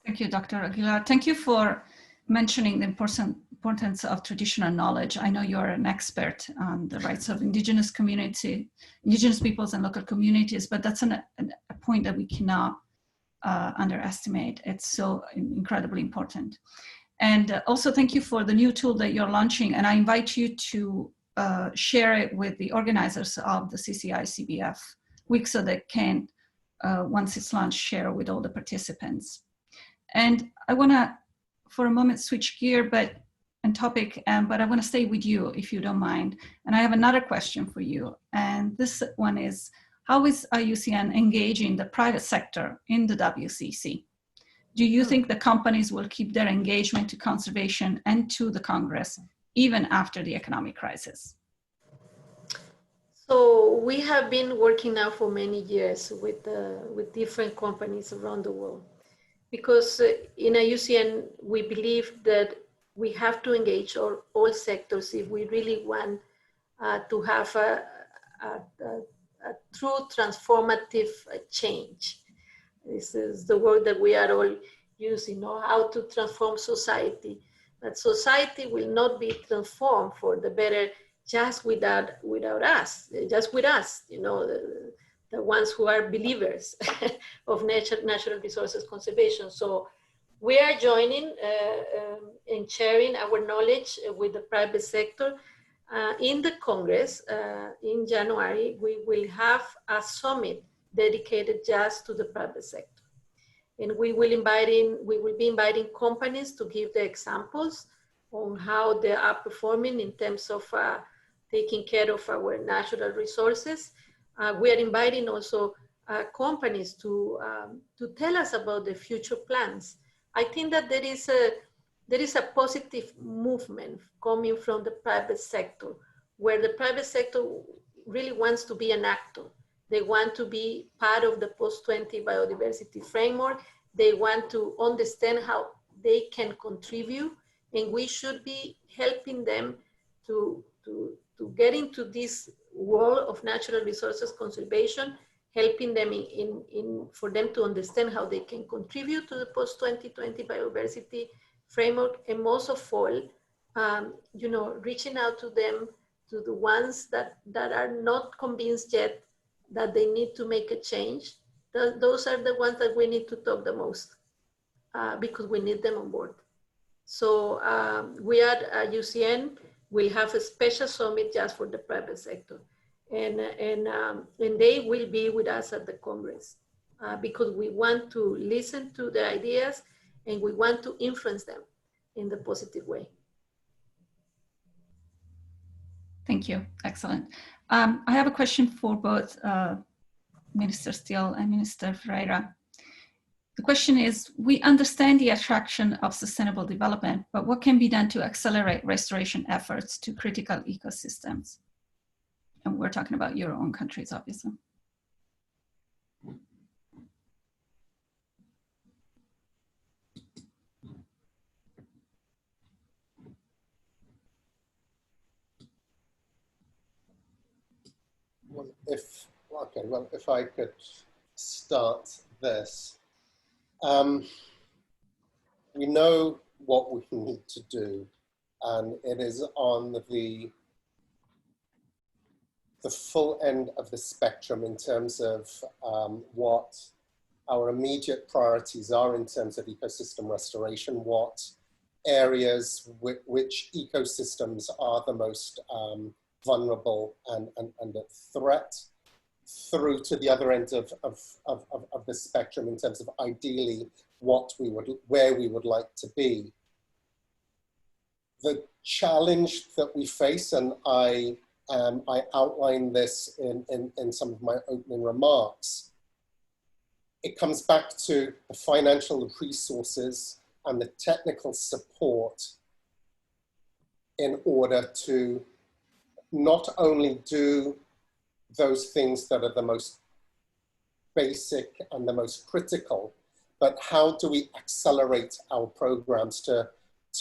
Thank you, Dr. Aguilar. Thank you for mentioning the importance of traditional knowledge. I know you're an expert on the rights of indigenous peoples and local communities, but that's a point that we cannot underestimate. It's so incredibly important. And also thank you for the new tool that you're launching. And I invite you to share it with the organizers of the CCI-CBF week so they can, once it's launched, share with all the participants. And I want to, for a moment, switch gear but I want to stay with you, if you don't mind. And I have another question for you. And this one is, how is IUCN engaging the private sector in the WCC? Do you think the companies will keep their engagement to conservation and to the Congress, even after the economic crisis?
So we have been working now for many years with different companies around the world. Because in IUCN, we believe that we have to engage all sectors if we really want to have a true transformative change. This is the word that we are all using, how to transform society. But society will not be transformed for the better just without us, just with us, the ones who are believers of natural resources conservation. So we are joining and sharing our knowledge with the private sector. In the Congress, in January, we will have a summit dedicated just to the private sector. And we will be inviting companies to give the examples on how they are performing in terms of taking care of our natural resources. We are inviting also companies to tell us about the future plans. I think that there is a positive movement coming from the private sector, where the private sector really wants to be an actor. They want to be part of the post-20 biodiversity framework. They want to understand how they can contribute, and we should be helping them to get into this world of natural resources conservation, helping them for them to understand how they can contribute to the post-2020 biodiversity framework, and most of all, reaching out to them, to the ones that are not convinced yet that they need to make a change. Those are the ones that we need to talk the most because we need them on board. So we at IUCN will have a special summit just for the private sector. And they will be with us at the Congress because we want to listen to the ideas and we want to influence them in the positive way.
Thank you. Excellent. I have a question for both Minister Stiell and Minister Ferreira. The question is, we understand the attraction of sustainable development, but what can be done to accelerate restoration efforts to critical ecosystems? And we're talking about your own countries, obviously.
Well, if I could start this. We know what we need to do, and it is on the the full end of the spectrum in terms of what our immediate priorities are in terms of ecosystem restoration, what areas which ecosystems are the most vulnerable and at threat, through to the other end of the spectrum in terms of ideally where we would like to be. The challenge that we face, and I outlined this in some of my opening remarks, it comes back to the financial resources and the technical support in order to not only do those things that are the most basic and the most critical, but how do we accelerate our programs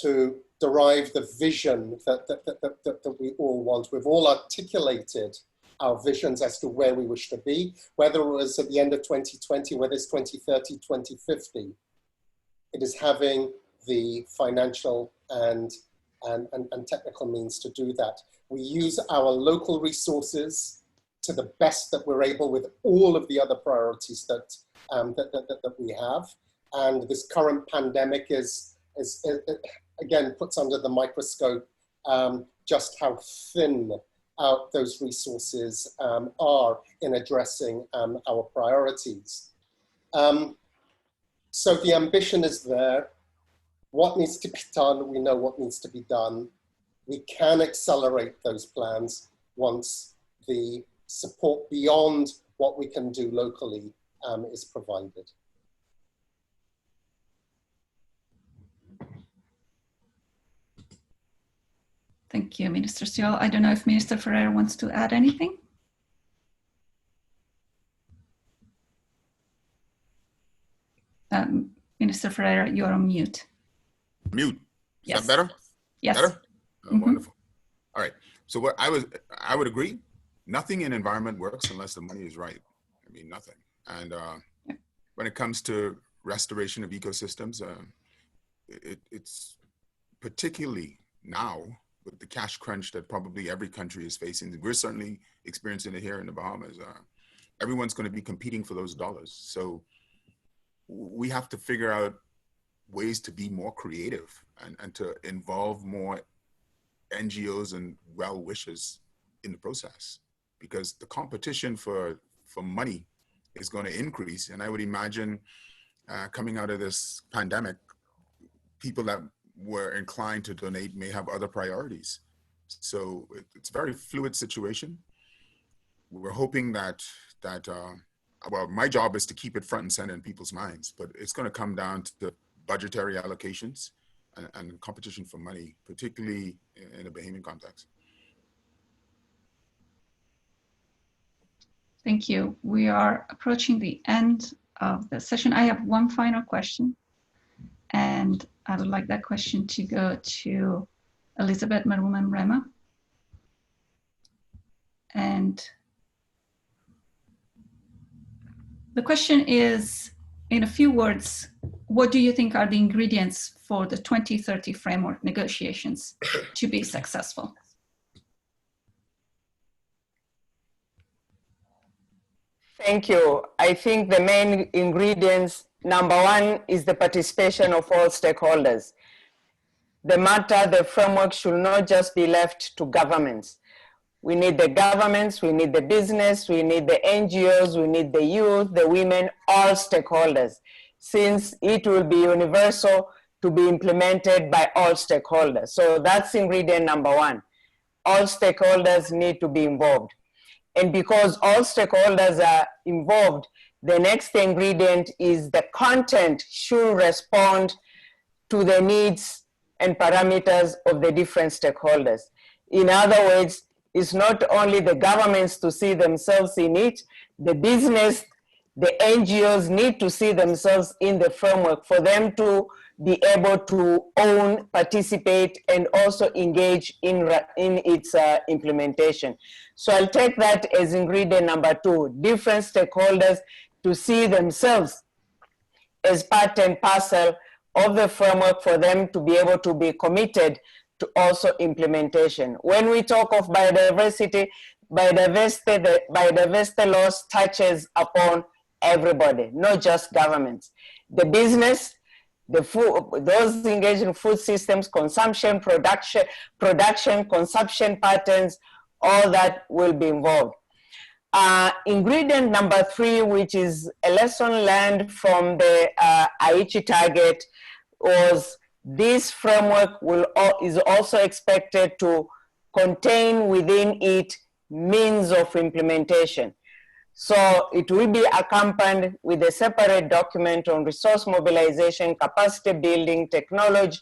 to derive the vision that we all want. We've all articulated our visions as to where we wish to be, whether it was at the end of 2020, whether it's 2030, 2050. It is having the financial and technical means to do that. We use our local resources to the best that we're able with all of the other priorities that we have. And this current pandemic is again, puts under the microscope just how thin out those resources are in addressing our priorities. So the ambition is there. What needs to be done? We know what needs to be done. We can accelerate those plans once the support beyond what we can do locally is provided.
Thank you, Minister Stiell. I don't know if Minister Ferreira wants to add anything. Minister Ferreira, you're on mute.
Mute. Is
Yes.
that better?
Yes.
Better? Oh, wonderful. All right. So what I would agree. Nothing in environment works unless the money is right. I mean, nothing. And when it comes to restoration of ecosystems, it's particularly now with the cash crunch that probably every country is facing. We're certainly experiencing it here in the Bahamas. Everyone's going to be competing for those dollars. So we have to figure out ways to be more creative and to involve more NGOs and well-wishers in the process, because the competition for money is going to increase. And I would imagine coming out of this pandemic, people that were inclined to donate may have other priorities. So it's a very fluid situation. We're hoping that well, my job is to keep it front and center in people's minds, but it's going to come down to budgetary allocations and competition for money, particularly in a Bahamian context.
Thank you. We are approaching the end of the session. I have one final question, and I would like that question to go to Elizabeth Maruma and Mrema. And the question is, in a few words, what do you think are the ingredients for the 2030 framework negotiations to be successful?
Thank you. I think the main ingredients, number one, is the participation of all stakeholders. The framework should not just be left to governments. We need the governments, we need the business, we need the NGOs, we need the youth, the women, all stakeholders, since it will be universal to be implemented by all stakeholders. So that's ingredient number one. All stakeholders need to be involved. And because all stakeholders are involved, the next ingredient is the content should respond to the needs and parameters of the different stakeholders. In other words, it's not only the governments to see themselves in it, the business, the NGOs need to see themselves in the framework for them to be able to own, participate, and also engage in its implementation. So I'll take that as ingredient number two, different stakeholders to see themselves as part and parcel of the framework for them to be able to be committed to also implementation. When we talk of biodiversity, biodiversity loss touches upon everybody, not just governments. The business, the food, those engaged in food systems, consumption, production, consumption patterns, all that will be involved. Ingredient number 3, which is a lesson learned from the Aichi target, was this framework is also expected to contain within it means of implementation. So it will be accompanied with a separate document on resource mobilization, capacity building, technology,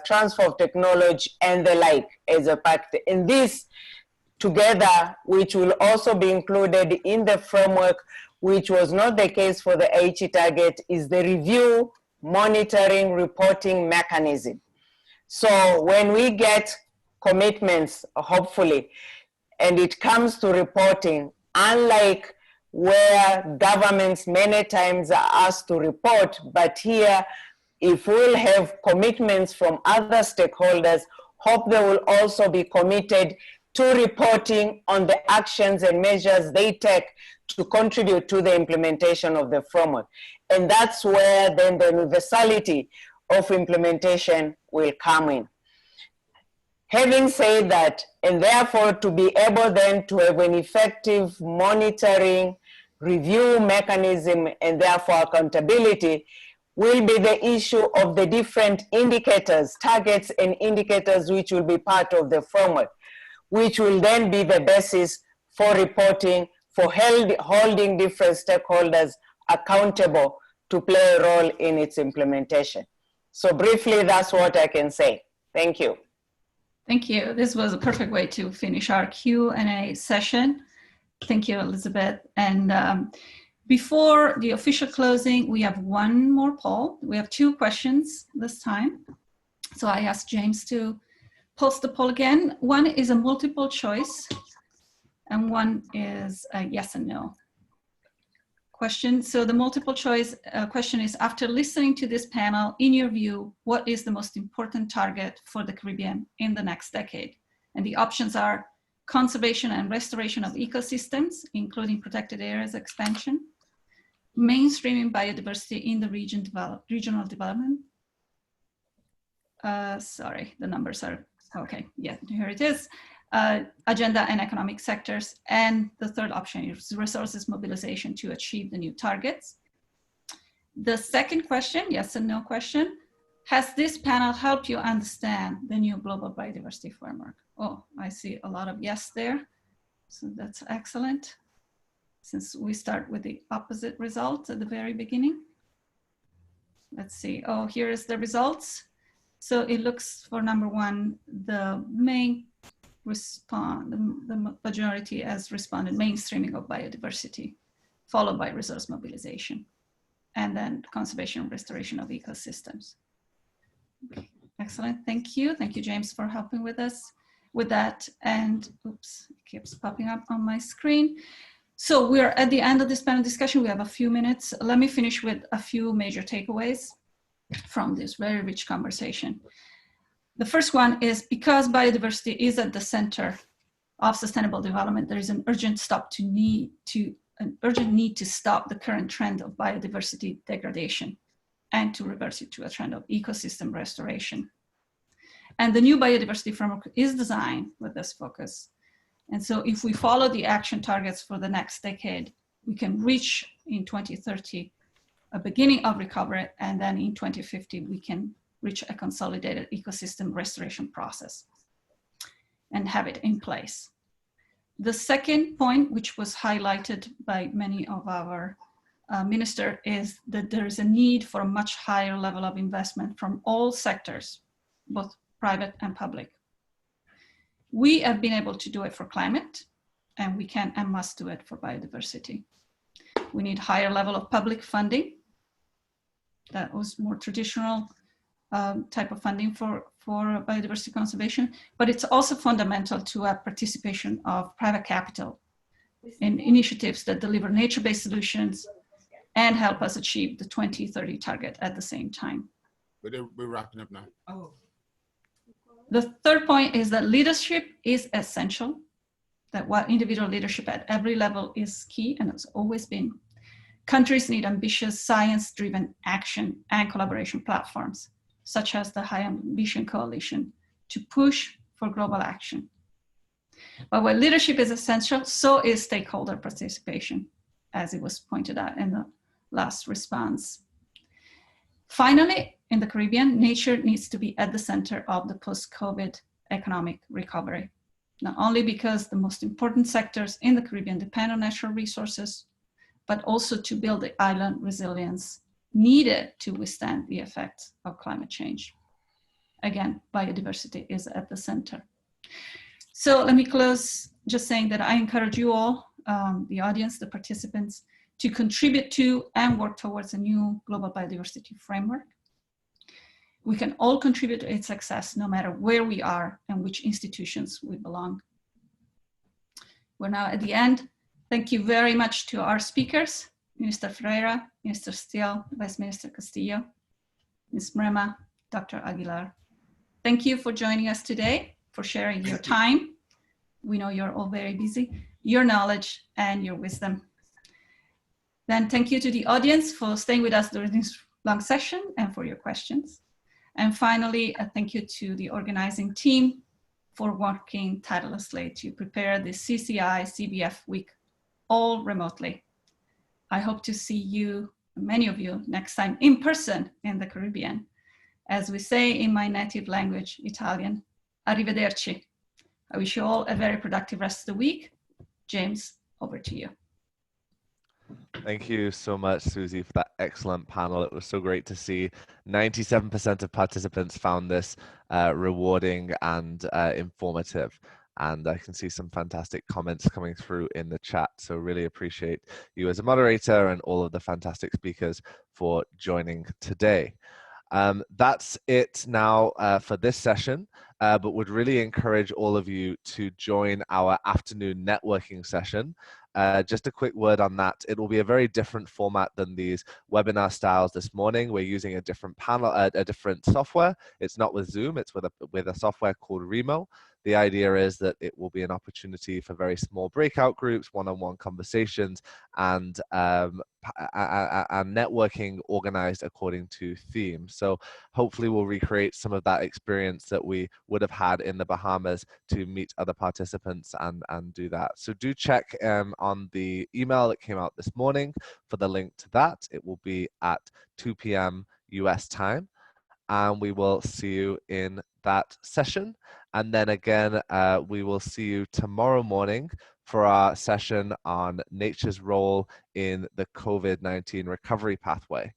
transfer of technology, and the like as a pact. And this together, which will also be included in the framework, which was not the case for the Aichi target, is the review, monitoring, reporting mechanism. So when we get commitments, hopefully, and it comes to reporting, unlike where governments many times are asked to report, but here, if we'll have commitments from other stakeholders, hope they will also be committed to reporting on the actions and measures they take to contribute to the implementation of the framework. And that's where then the universality of implementation will come in. Having said that, and therefore to be able then to have an effective monitoring, review mechanism, and therefore accountability, will be the issue of the different indicators, targets and indicators which will be part of the framework, which will then be the basis for reporting, for holding different stakeholders accountable to play a role in its implementation. So briefly, that's what I can say. Thank you.
Thank you. This was a perfect way to finish our Q&A session. Thank you, Elizabeth. And before the official closing, we have one more poll. We have 2 questions this time. So I asked James to post the poll again. One is a multiple choice, and one is a yes and no question. So the multiple choice question is, after listening to this panel, in your view, what is the most important target for the Caribbean in the next decade? And the options are conservation and restoration of ecosystems, including protected areas expansion, mainstreaming biodiversity in the regional development. Sorry, the numbers are, okay, yeah, here it is. Agenda and economic sectors. And the third option is resources mobilization to achieve the new targets. The second question, yes and no question, has this panel helped you understand the new global biodiversity framework? Oh, I see a lot of yes there. So that's excellent. Since we start with the opposite result at the very beginning. Let's see, oh, here is the results. So it looks for number 1, the main the majority has responded mainstreaming of biodiversity, followed by resource mobilization, and then conservation and restoration of ecosystems. Okay. Excellent, thank you. Thank you, James, for helping with us with that. And oops, it keeps popping up on my screen. So we're at the end of this panel discussion. We have a few minutes. Let me finish with a few major takeaways from this very rich conversation. The first one is, because biodiversity is at the center of sustainable development, there is an urgent need to stop the current trend of biodiversity degradation and to reverse it to a trend of ecosystem restoration. And the new biodiversity framework is designed with this focus. And so if we follow the action targets for the next decade, we can reach in 2030 a beginning of recovery, and then in 2050 we can reach a consolidated ecosystem restoration process and have it in place. The second point, which was highlighted by many of our ministers, is that there is a need for a much higher level of investment from all sectors, both private and public. We have been able to do it for climate, and we can and must do it for biodiversity. We need higher level of public funding. That was more traditional type of funding for biodiversity conservation, but it's also fundamental to a participation of private capital in initiatives that deliver nature-based solutions and help us achieve the 2030 target at the same time.
We're wrapping up now.
Oh. The third point is that leadership is essential. that while individual leadership at every level is key, and it's always been, countries need ambitious science-driven action and collaboration platforms, such as the High Ambition Coalition, to push for global action. But while leadership is essential, so is stakeholder participation, as it was pointed out in the last response. Finally, in the Caribbean, nature needs to be at the center of the post-COVID economic recovery, not only because the most important sectors in the Caribbean depend on natural resources, but also to build the island resilience needed to withstand the effects of climate change. Again, biodiversity is at the center. So let me close just saying that I encourage you all, the audience, the participants, to contribute to and work towards a new global biodiversity framework. We can all contribute to its success, no matter where we are and which institutions we belong. We're now at the end. Thank you very much to our speakers, Minister Ferreira, Minister Stiell, Vice Minister Castillo, Ms. Mrema, Dr. Aguilar. Thank you for joining us today, for sharing your time. We know you're all very busy, your knowledge and your wisdom. Then thank you to the audience for staying with us during this long session and for your questions. And finally, a thank you to the organizing team for working tirelessly to prepare the CCI-CBF week, all remotely. I hope to see you, many of you, next time in person in the Caribbean. As we say in my native language, Italian, arrivederci. I wish you all a very productive rest of the week. James, over to you.
Thank you so much, Susi, for that excellent panel. It was so great to see 97% of participants found this rewarding and informative. And I can see some fantastic comments coming through in the chat. So really appreciate you as a moderator and all of the fantastic speakers for joining today. That's it now for this session, but would really encourage all of you to join our afternoon networking session. Just a quick word on that. It will be a very different format than these webinar styles this morning. We're using a different panel, a different software. It's not with Zoom, it's with a software called Remo. The idea is that it will be an opportunity for very small breakout groups, one-on-one conversations, and networking organized according to theme. So hopefully we'll recreate some of that experience that we would have had in the Bahamas to meet other participants and do that. So do check on the email that came out this morning for the link to that. It will be at 2 p.m. US time. And we will see you in that session. And then again, we will see you tomorrow morning for our session on nature's role in the COVID-19 recovery pathway,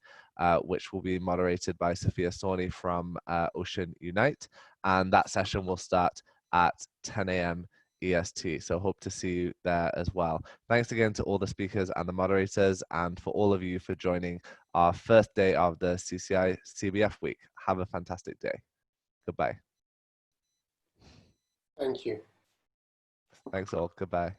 which will be moderated by Sophia Sorny from Ocean Unite. And that session will start at 10 a.m. EST. So hope to see you there as well. Thanks again to all the speakers and the moderators, and for all of you for joining our first day of the CCI-CBF week. Have a fantastic day. Goodbye.
Thank you.
Thanks all. Goodbye.